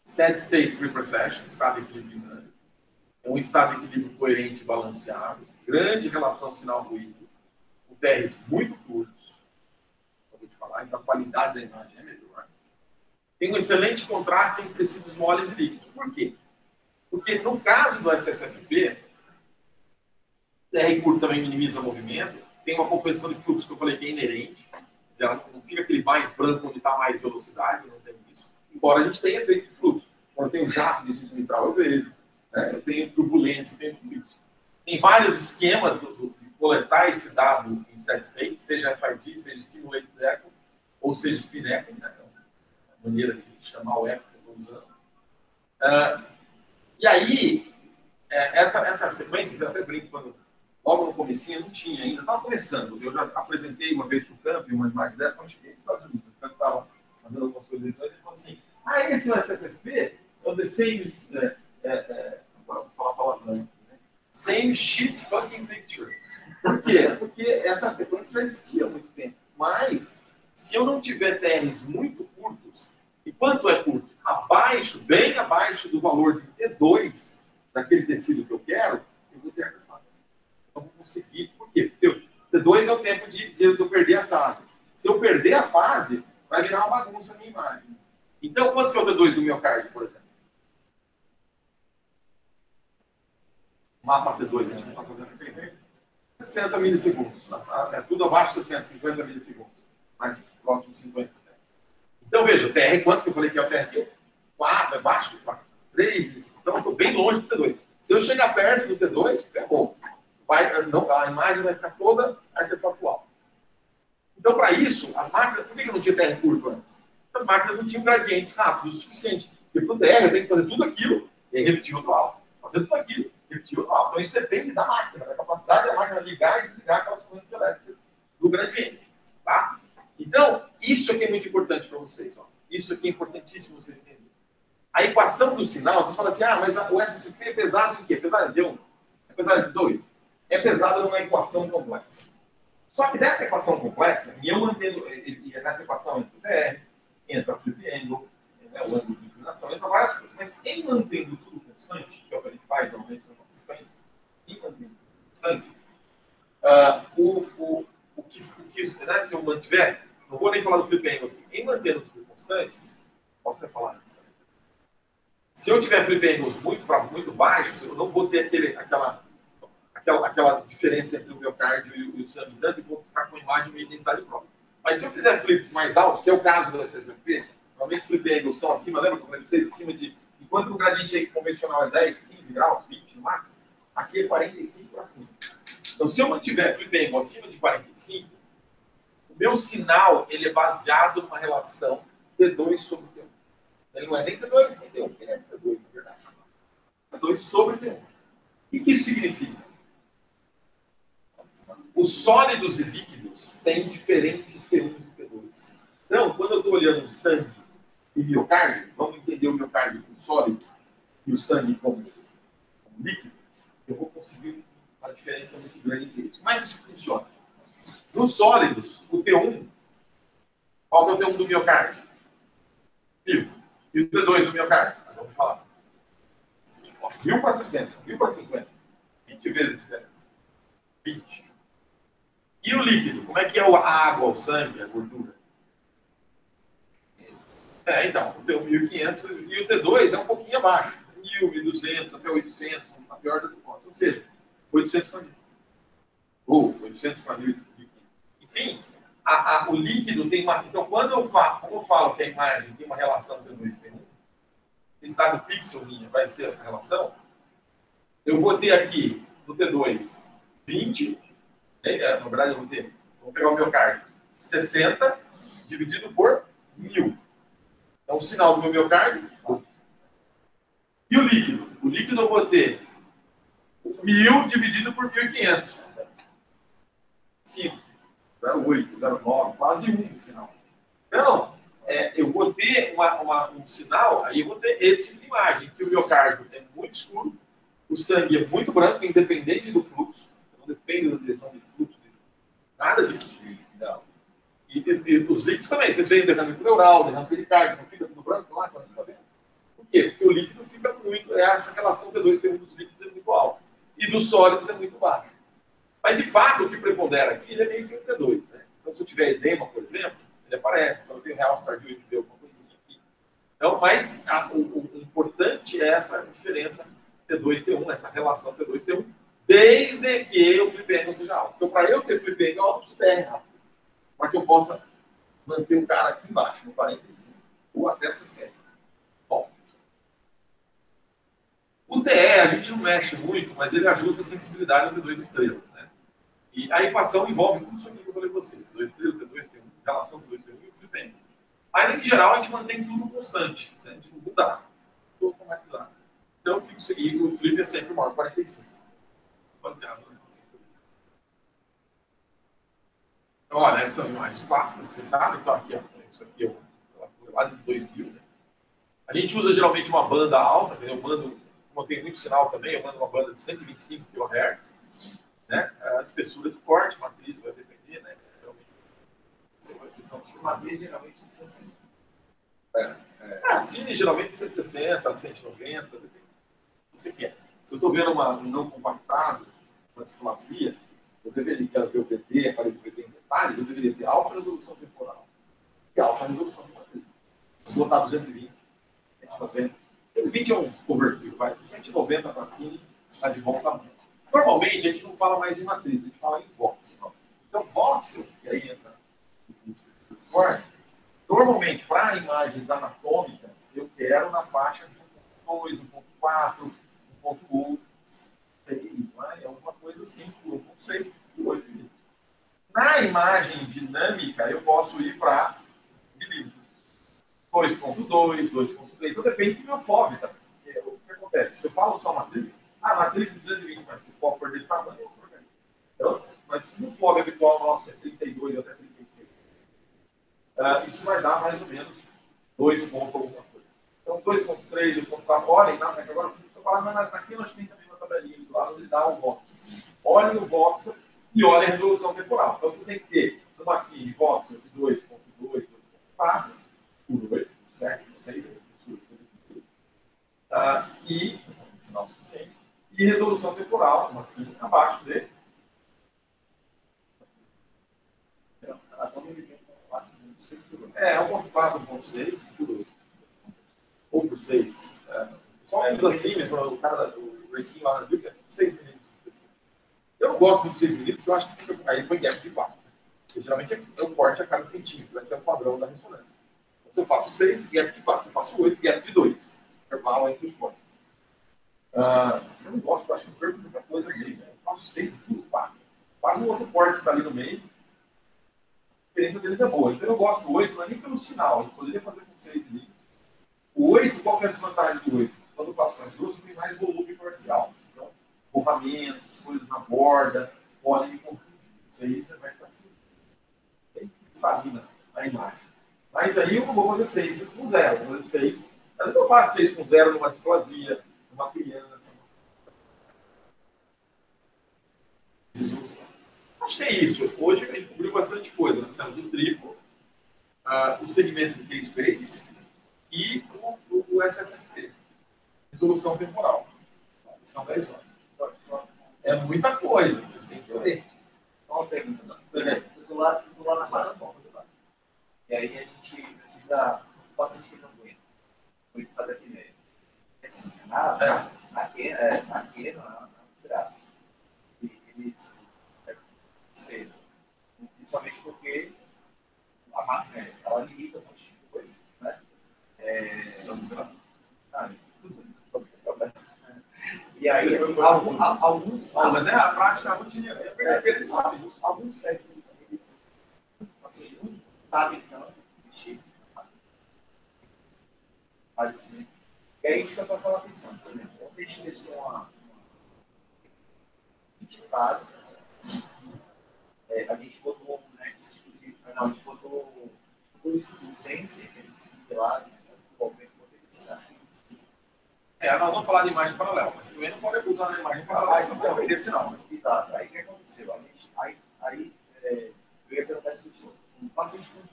Steady State Free Precession, estado de equilíbrio dinâmico. É um estado de equilíbrio coerente e balanceado, grande relação sinal-ruído, com TRs muito curtos, acabei de falar, então a qualidade da imagem é melhor. Tem um excelente contraste entre tecidos moles e líquidos. Por quê? Porque no caso do SSFP, TR curto também minimiza o movimento, tem uma composição de fluxo que eu falei que é inerente, ela não fica aquele mais branco onde está mais velocidade, não tem isso. Embora a gente tenha efeito de fluxo. Quando eu tenho jato de ciência mitral, eu vejo. Né? Eu tenho turbulência, eu tenho tudo isso. Tem vários esquemas de coletar esse dado em steady state, seja FID, seja Stimulated Echo, ou seja Spin Echo, né? É a maneira de chamar o eco que eu estou usando. E aí, essa sequência, que eu até brinco, logo no comecinho eu não tinha ainda, estava começando. Eu já apresentei uma vez para o campo, uma imagem dessa, quando cheguei nos Estados Unidos. O campo estava fazendo algumas coisas, e ele falou assim, esse é o SSFP? Eu desci, vou falar same shit fucking picture. Por quê? Porque essa sequência já existia há muito tempo. Mas, se eu não tiver TRs muito curtos, e quanto é curto? Abaixo, bem abaixo do valor de T2 daquele tecido que eu quero, eu vou ter artefato. Então, vou conseguir. Por quê? Porque T2 é o tempo de eu perder a fase. Se eu perder a fase, vai virar uma bagunça na minha imagem. Então, quanto que é o T2 do miocárdio, por exemplo? Mapa T2, a gente não está fazendo isso aí. 60 milissegundos. É tudo abaixo de 60, 50 milissegundos. Mais próximo de 50. Então, veja, o TR, quanto que eu falei que é o TR aqui? 4, é baixo, 4, 3 milissegundos. Então, eu estou bem longe do T2. Se eu chegar perto do T2, ferrou. A imagem vai ficar toda artefatual. Então, para isso, as máquinas... Por que eu não tinha TR curto antes? Porque as máquinas não tinham gradientes rápidos o suficiente. Porque para o TR eu tenho que fazer tudo aquilo e aí repetir outro alto. Fazer tudo aquilo e repetir outro alto. Então, isso depende da máquina, da capacidade da máquina ligar e desligar aquelas correntes elétricas do gradiente. Tá? Então, isso aqui é muito importante para vocês. Ó. Isso aqui é importantíssimo vocês entenderem. A equação do sinal, você fala assim, mas o SSP é pesado em quê? É pesado de 1? É pesado de 2? É pesado numa equação complexa. Só que dessa equação complexa, e eu mantendo, nessa equação entra o TR, entra a flip angle, o ângulo de inclinação, entra várias coisas. Mas em mantendo tudo constante, que é o que a gente faz normalmente numa sequência, em mantendo tudo constante, né, se eu mantiver, não vou nem falar do flip angle aqui, em mantendo tudo constante, posso até falar isso também. Se eu tiver flip angles muito baixos, eu não vou ter aquela diferença entre o miocárdio e o sangue tanto, e vou ficar com imagem e intensidade própria. Mas se eu fizer flips mais altos, que é o caso do SSP, normalmente os flip angles são acima, lembra que eu falei para vocês, acima de... Enquanto o gradiente convencional é 10, 15 graus, 20 no máximo, aqui é 45 para cima. Então, se eu mantiver flip angle acima de 45, o meu sinal ele é baseado numa relação T2 sobre T1. Ele não é nem T2, nem T1, ele é T2, na verdade. T2 sobre T1. O que isso significa? Os sólidos e líquidos têm diferentes T1 e T2. Então, quando eu estou olhando sangue e miocárdio, vamos entender o miocárdio como sólido e o sangue como líquido, eu vou conseguir uma diferença muito grande entre eles. Como é que isso funciona? Nos sólidos, o T1, qual que é o T1 do miocárdio? 1000. E o T2 do miocárdio? Vamos falar. 1000 para 60, 1000 para 50. 20 vezes diferente. 20. E o líquido? Como é que é a água, o sangue, a gordura? Então, o T1 1500 e o T2 é um pouquinho abaixo. 1000, 1200, até 800, na pior das hipóteses. Ou seja, 800 para 1000. Ou 800 para 1500. Enfim, o líquido tem uma... Então, como eu falo que a imagem tem uma relação T2 e T1, o estado pixel minha vai ser essa relação, eu vou ter aqui no T2 20, na verdade eu vou pegar o miocárdio, 60 dividido por 1000. Então o sinal do meu miocárdio. E o líquido? O líquido eu vou ter 1000 dividido por 1500. 5, 0,8, 0,9, quase 1 de sinal. Então, eu vou ter um sinal, aí eu vou ter esse tipo de imagem, que o miocárdio é muito escuro, o sangue é muito branco, independente do fluxo, não depende da direção do fluxo, nada disso. E os líquidos também, vocês veem derrame pleural, derrame pericárdio, não fica tudo branco lá, quando está vendo? Por quê? Porque o líquido fica muito, essa relação T2 T1 dos líquidos é muito alta, e dos sólidos é muito baixa. Mas, de fato, o que prepondera aqui, ele é meio que um T2, né? Então, se eu tiver edema, por exemplo, ele aparece. Quando eu tenho real tardio, eu tiver alguma coisinha aqui. Então, mas o importante é essa diferença T2, T1, essa relação T2, T1, desde que o flip angle seja alto. Então, para eu ter flip angle alto, eu preciso ter R rápido. Para que eu possa manter o cara aqui embaixo, no 45, ou até 60. Bom. O TE, a gente não mexe muito, mas ele ajusta a sensibilidade ao T2 estrela, né? E a equação envolve tudo isso aqui que eu falei para vocês. T2 estrela, T2, T1, relação T2, T1 e o flip angle. Mas, em geral, a gente mantém tudo constante, né? A gente não muda, tudo automatizado. Então, eu fico seguindo, o flip é sempre maior que 45. Baseado na relação T2. Então, olha, essas são imagens clássicas que vocês sabem. Então, aqui, ó, isso aqui é lá de 2000, né? A gente usa geralmente uma banda alta, entendeu? como eu tenho muito sinal também, eu mando uma banda de 125 kHz, né? A espessura do corte, matriz, vai depender, né? Geralmente, vocês estão matriz geralmente 160. Cine geralmente 160, 190, depende do que você quer. Se eu estou vendo um não compactado, uma displasia, eu deveria ter o PT, aparelho PT em detalhes, eu deveria ter alta resolução temporal e alta resolução de matriz. Vou botar 220, 190. 220 é um overkill, vai de 190 para cine, está de bom tamanho. Normalmente a gente não fala mais em matriz, a gente fala em voxel. Então, voxel, que aí entra o corte, normalmente para imagens anatômicas, eu quero na faixa de 1.2, 1.4, 1.1, é alguma coisa assim, 1.6, 1.8. Na imagem dinâmica, eu posso ir para milímetros. 2.2, 2.3, então depende do meu FOV também. O que acontece? Se eu falo só matriz, matriz de 220, mas se o FOV for desse tamanho, eu vou então, mas no FOV habitual nosso é 32 até 36. Isso vai dar mais ou menos 2 pontos alguma coisa. Então, 2.3, 2.4, olhem, agora eu falo, mas aqui nós temos também uma tabelinha do lado onde dá o voxel. Olhem o voxel e olhem a resolução temporal. Então, você tem que ter uma cine voxel de 2.2, 2.4, por 8, certo? Não sei, e sinal suficiente. E resolução temporal, uma cine abaixo dele. É 1.4, 1.6 por 8. Ou por 6. Só um assim, mesmo, o cara do breaking lá na Duke é 6 milímetros. Eu não gosto muito de 6 milímetros, porque eu acho que fica, aí põe gap de 4. Porque geralmente eu corte a cada centímetro, vai ser o padrão da ressonância. Então, se eu faço 6, gap de 4. Se eu faço 8, gap de 2. Intervalo entre os cortes. Eu não gosto, eu acho que eu perco muita coisa ali. Né? Eu faço 6 e tudo 4. Faz um outro corte que está ali no meio. A diferença deles é boa. Então eu gosto do 8, não é nem pelo sinal, eu poderia fazer com 6 milímetros. O 8, qual que é a desvantagem do 8? Quando eu faço mais grosso, tem mais volume parcial. Então, borramentos, coisas na borda, podem me confundir. Isso aí você vai ficar tem estamina na imagem. Mas aí eu não vou fazer 6 com 0, vou fazer 6. Às vezes eu faço 6 com 0 numa displasia, numa criança. Acho que é isso. Hoje a gente cobriu bastante coisa. Nós temos o triplo, o segmento de K-Space e o SSFP. Resolução temporal. São 10 horas. É muita coisa, vocês têm que ler. Então, uma pergunta. Por exemplo, do lado na barra, e aí a gente precisa. O paciente que não aguenta. Foi fazer a primeira. É assim, aqui na desgraça. Eles desfeiram. Principalmente porque a máquina ela limita um monte de coisa. Né? E aí, assim, alguns. Mas é a prática, a rotina. Eles sabem disso. Alguns técnicos, assim, não sabem tanto mexer. E aí a gente vai para aquela questão, por exemplo, ontem a gente testou uma 20 fases, a gente botou, né, a gente botou o Sense, aquele script lá, qualquer potencial. Nós vamos falar de imagem paralela, mas também não pode abusar da imagem paralela, não vai perder sinal. Né? Exato. Aí o que aconteceu? Eu ia perguntar isso para o paciente com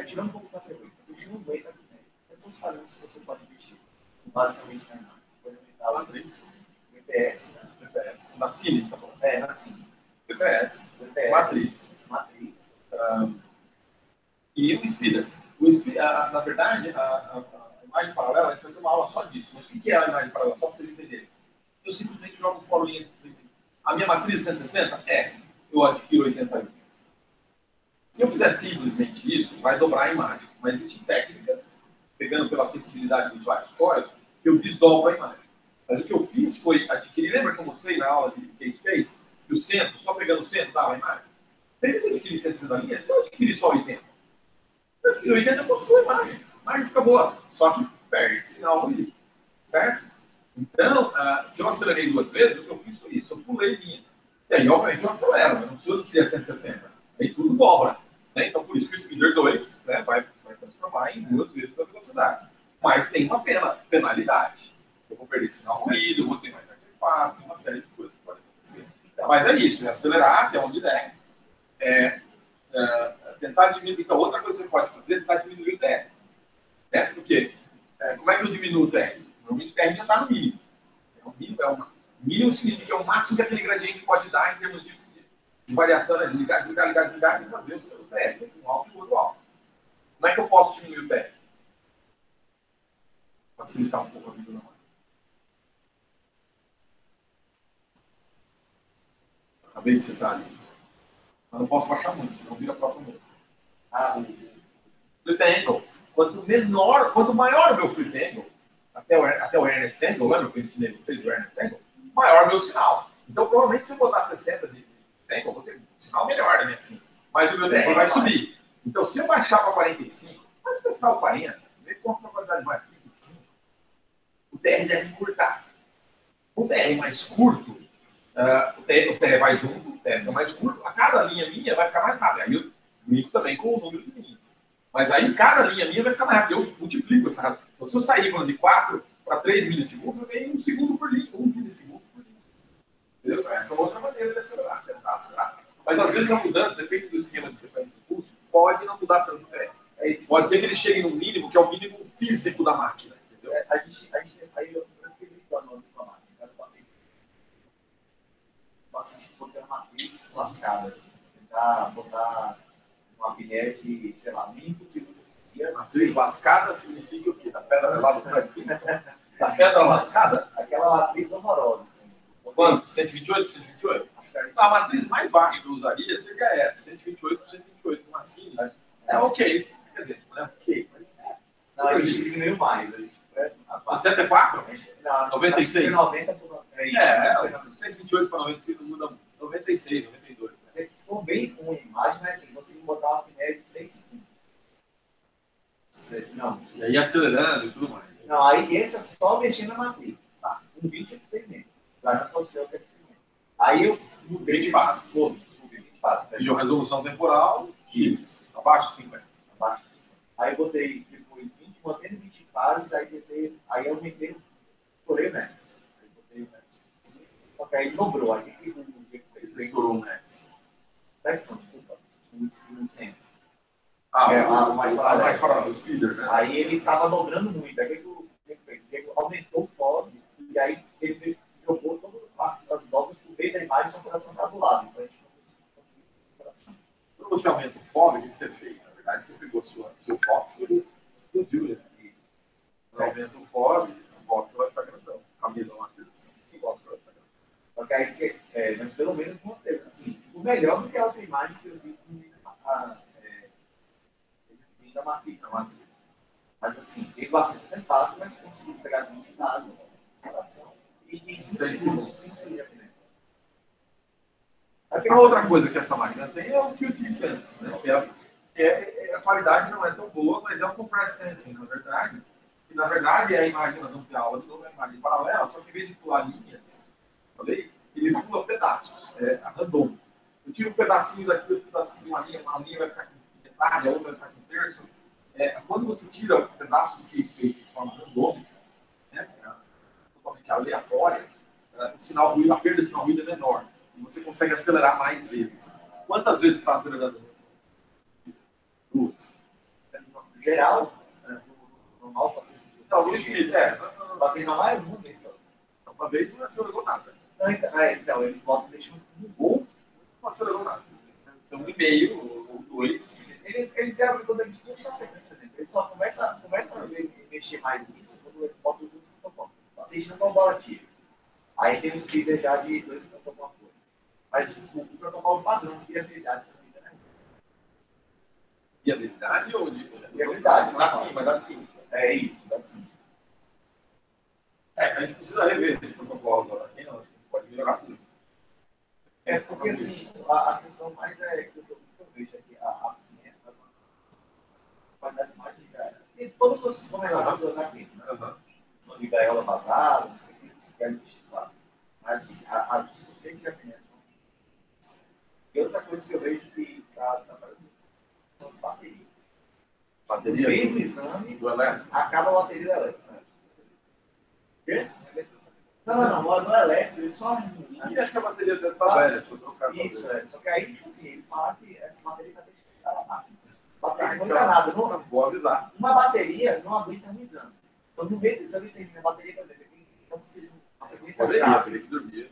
tirando um pouco da frequência, o paciente não aguenta também. Então, falando se você pode investir basicamente na imagem. Pode aumentar a matriz, o EPS, né? EPS. Na Cine, você está falando? Na Cine. EPS, matriz. E o speeder. Na verdade, a imagem paralela, a gente vai ter uma aula só disso. Mas o que é a imagem paralela? Só para vocês entenderem. Eu simplesmente jogo fora o link. A minha matriz 160 eu adquiro 80 linhas. Se eu fizer simplesmente isso, vai dobrar a imagem. Mas existem técnicas, pegando pela sensibilidade dos vários códigos, que eu desdobro a imagem. Mas o que eu fiz foi adquirir, lembra que eu mostrei na aula de K-Space, que o centro, só pegando o centro, dava a imagem? Depende de adquirir 160 linhas, se eu adquirir só 80. Eu adquirir 80, eu construo a imagem. A imagem fica boa, só que perde sinal no link. Certo? Então, se eu acelerei 2 vezes, o que eu fiz foi isso, eu pulei linha. E aí, obviamente, eu acelero, eu não preciso adquirir a 160. Aí tudo dobra. Né? Então, por isso que o Speeder 2, né, vai transformar em 2 vezes a velocidade. Mas tem uma penalidade. perder sinal ruído, vou ter mais artefato, tem uma série de coisas que podem acontecer. Mas é isso, é acelerar até onde der. Tentar diminuir. Então, outra coisa que você pode fazer é tentar diminuir o TR. Né? Porque, como é que eu diminuo o TR? Normalmente o TR já está no mínimo. Mínimo significa o máximo que aquele gradiente pode dar em termos de variação, né? Ligar, desligar e fazer o seu TR. Um alto e outro alto. Como é que eu posso diminuir o TR? Facilitar um pouco a vida da máquina. Acabei de setar ali. Mas não posso baixar muito, senão vira a própria música. Flip angle. Quanto maior o meu flip angle, até o Ernest Angle, lembra que eu ensinei vocês do Ernest Angle? Maior o meu sinal. Então, provavelmente, se eu botar 60 de angle, eu vou ter um sinal melhor, né? Assim. Mas o meu TR vai subir. Então, se eu baixar para 45, pode testar o 40, ver quanto a qualidade vai aqui. O TR deve encurtar. O TR mais curto, o TR vai junto, o TR fica mais curto, a cada linha minha vai ficar mais rápido. Aí eu brinco também com o número de linhas. Mas aí cada linha minha vai ficar mais rápido. Eu multiplico essa rápida. Então, se eu sair de 4 para 3 milissegundos, eu ganhei 1 segundo por linha, 1 milissegundo por linha. Entendeu? Essa é outra maneira de acelerar, tentar acelerar. Mas às vezes a mudança, depende do esquema de sequência de pulso, pode não mudar tanto o TR. Pode ser que ele chegue no mínimo, que é o mínimo físico da máquina. Entendeu? A gente tem aí eu preferi o nome da máquina. Bastante botando matriz lascada, assim. Tentar botar uma apneia de, sei lá, 20 segundos por dia. Matriz lascada significa o quê? Da pedra lá do Fred Flintstone? Da pedra lascada? Aquela matriz horrorosa. Assim. Quanto? 128 por 128? Acho que a matriz mais baixa que eu usaria seria essa, 128 por 128. Uma assim, né? É ok. Quer dizer, não é ok, mas é. Não, a gente diminuiu mais. 64? Não, 96? 90 por 128 para 96 não muda muito. 96, 92. Você ficou bem com a imagem, mas assim, consegui botar uma apneia de 6 segundos. Não. E aí acelerando e tudo mais. Não, aí esse é só mexendo na matriz. Tá, um vídeo é que tem menos. Já não o aquecimento. Aí eu mudei de fases. Vídeo resolução temporal, X, abaixo de 50. Abaixo de 50. Aí eu botei depois 20, mantendo 20 fases, aí eu aumentei, estourei o Max. Aí botei o Max. Só que aí dobrou. Aí ele estourou o Max. Max não, desculpa. O Sense. O mais parado, o speeder, né? Aí ele tava dobrando muito. Aí ele aumentou o fog, e aí ele jogou todas as dobras pro meio da imagem, só o coração tá do lado. Então a gente não conseguiu o coração. Quando você aumenta o fog, o que você fez? Na verdade, você pegou seu box e explodiu, né? Quando aumenta o fog vai ficar grandão. A mesa matriz, o box vai ficar grandão. Só que aí, mas pelo menos manteve. Assim, o melhor do que a outra imagem que eu vi da matriz. Mas assim, teve bastante tempado, mas conseguiu pegar 20 dados e 5 segundos. A outra coisa que essa máquina tem é o QT Sense, né? Que a qualidade não é tão boa, mas é um compress sensing, na verdade. E na verdade a imagem, nós vamos ter aula de novo, é a imagem paralela, só que em vez de pular linhas, falei, ele pula pedaços, random. Eu tiro um pedacinho daqui, um pedacinho de uma linha vai ficar com metade, a outra vai ficar com um terço. Quando você tira um pedaço do K-Space de forma randômica, né, totalmente aleatória, a perda de sinal ruído é menor. E você consegue acelerar mais vezes. Quantas vezes você está acelerando? 2. No geral, normal, paciente. Não, no speed, paciente normal é uma vez só. Uma vez não acelerou nada. Então, eles botam, deixam um gol, não acelerou nada. Então, 1,5 ou 2. Eles geralmente, quando eles puxam a sequência, por exemplo, eles só começam a mexer mais nisso quando eles botam os últimos protocolos. O paciente não toma bola tiro. Aí tem um speeder já de 2 protocolos. Mas o protocolo padrão de viabilidade dessa vida, né? Viabilidade ou de. Viabilidade. Dá sim, mas dá sim. É isso, dá sim. A gente precisa rever esse protocolo agora. Aqui não, a gente pode melhorar tudo. Porque assim, a questão mais é que eu vejo aqui, a qualidade de imagem já. E todos os correlatos da clínica, né? De gaiola vazada, não sei o que, isso quer justiçar. Mas assim, a discussão de afinidade. E outra coisa que eu vejo que está são as baterias. Bateria? No meio do exame, do elétrico? acaba a bateria elétrica. Quê? Não é elétrico, ele só... Aí acho que a bateria deve estar velha. Isso, Só que aí, tipo assim, eles falaram que essa bateria está desconectada na máquina. Bateria não liga nada. Não, vou avisar. Uma bateria não aguenta um exame. Então, no meio do exame, tem a bateria para ver. Então, a sequência de chave. Teria que dormir.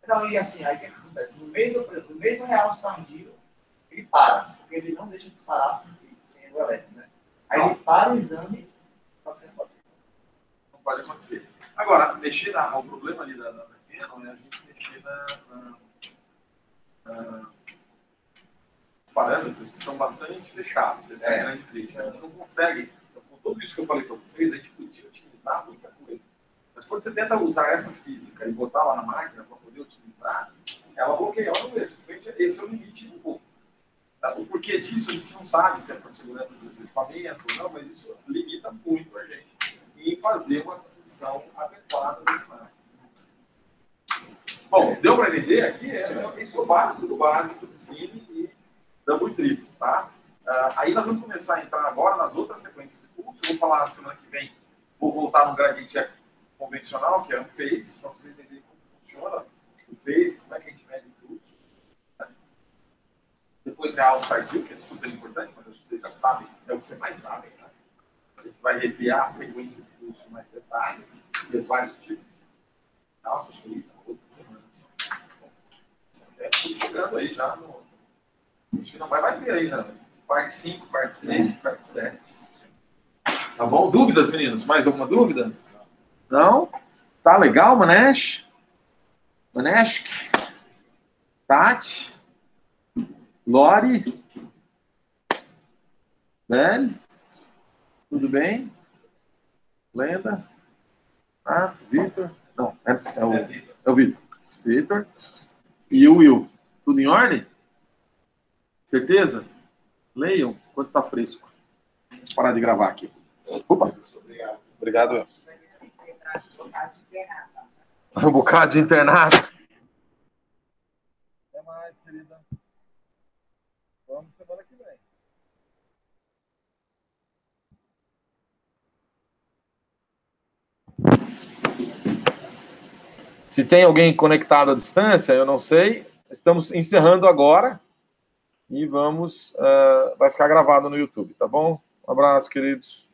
Não, e assim, aí o que acontece? No meio do real tardio, ele para, porque ele não deixa de disparar sem o elétrico, né? Aí ele para o exame e passa a bateria. Não pode acontecer. Agora, mexer o problema ali da Canon é a gente mexer os parâmetros que são bastante fechados. Essa é a grande crise. A gente não consegue, com tudo isso que eu falei para vocês, a gente podia otimizar muita coisa. Mas quando você tenta usar essa física e botar lá na máquina para poder otimizar, ela bloqueia o mesmo. Esse é o limite do pouco. O porquê disso a gente não sabe se é para segurança do equipamento ou não, mas isso limita muito a gente em fazer uma transição adequada desse máquina. Bom, deu para entender aqui? Isso é o básico do básico de Cine e double e triplo, tá? Aí nós vamos começar a entrar agora nas outras sequências de fluxo. Eu vou falar na semana que vem, vou voltar no gradiente convencional, que é um phase, para vocês entenderem como funciona o phase, como é que a gente mede o fluxo. Né? Depois real tardio, que é super importante, mas vocês já sabem, é o que vocês mais sabem. Né? A gente vai rever a sequência de fluxo mais detalhes e os vários tipos. Nossa, acho que outra semana só. Tudo chegando aí já no. Não vai ter aí, né? Parte 5, parte 6, parte 7. Tá bom? Dúvidas, meninos? Mais alguma dúvida? Não? Tá legal, Manesh? Manesh? Tati? Lori? Velho? Tudo bem? Lenda? Vitor? Não, é o Vitor. Vitor. E o Will. Tudo em ordem? Certeza? Leiam quando tá fresco. Vou parar de gravar aqui. Opa! Obrigado, Will. Um bocado de internato. Até mais, querida. Vamos semana que vem. Se tem alguém conectado à distância, eu não sei. Estamos encerrando agora e vamos... vai ficar gravado no YouTube, tá bom? Um abraço, queridos.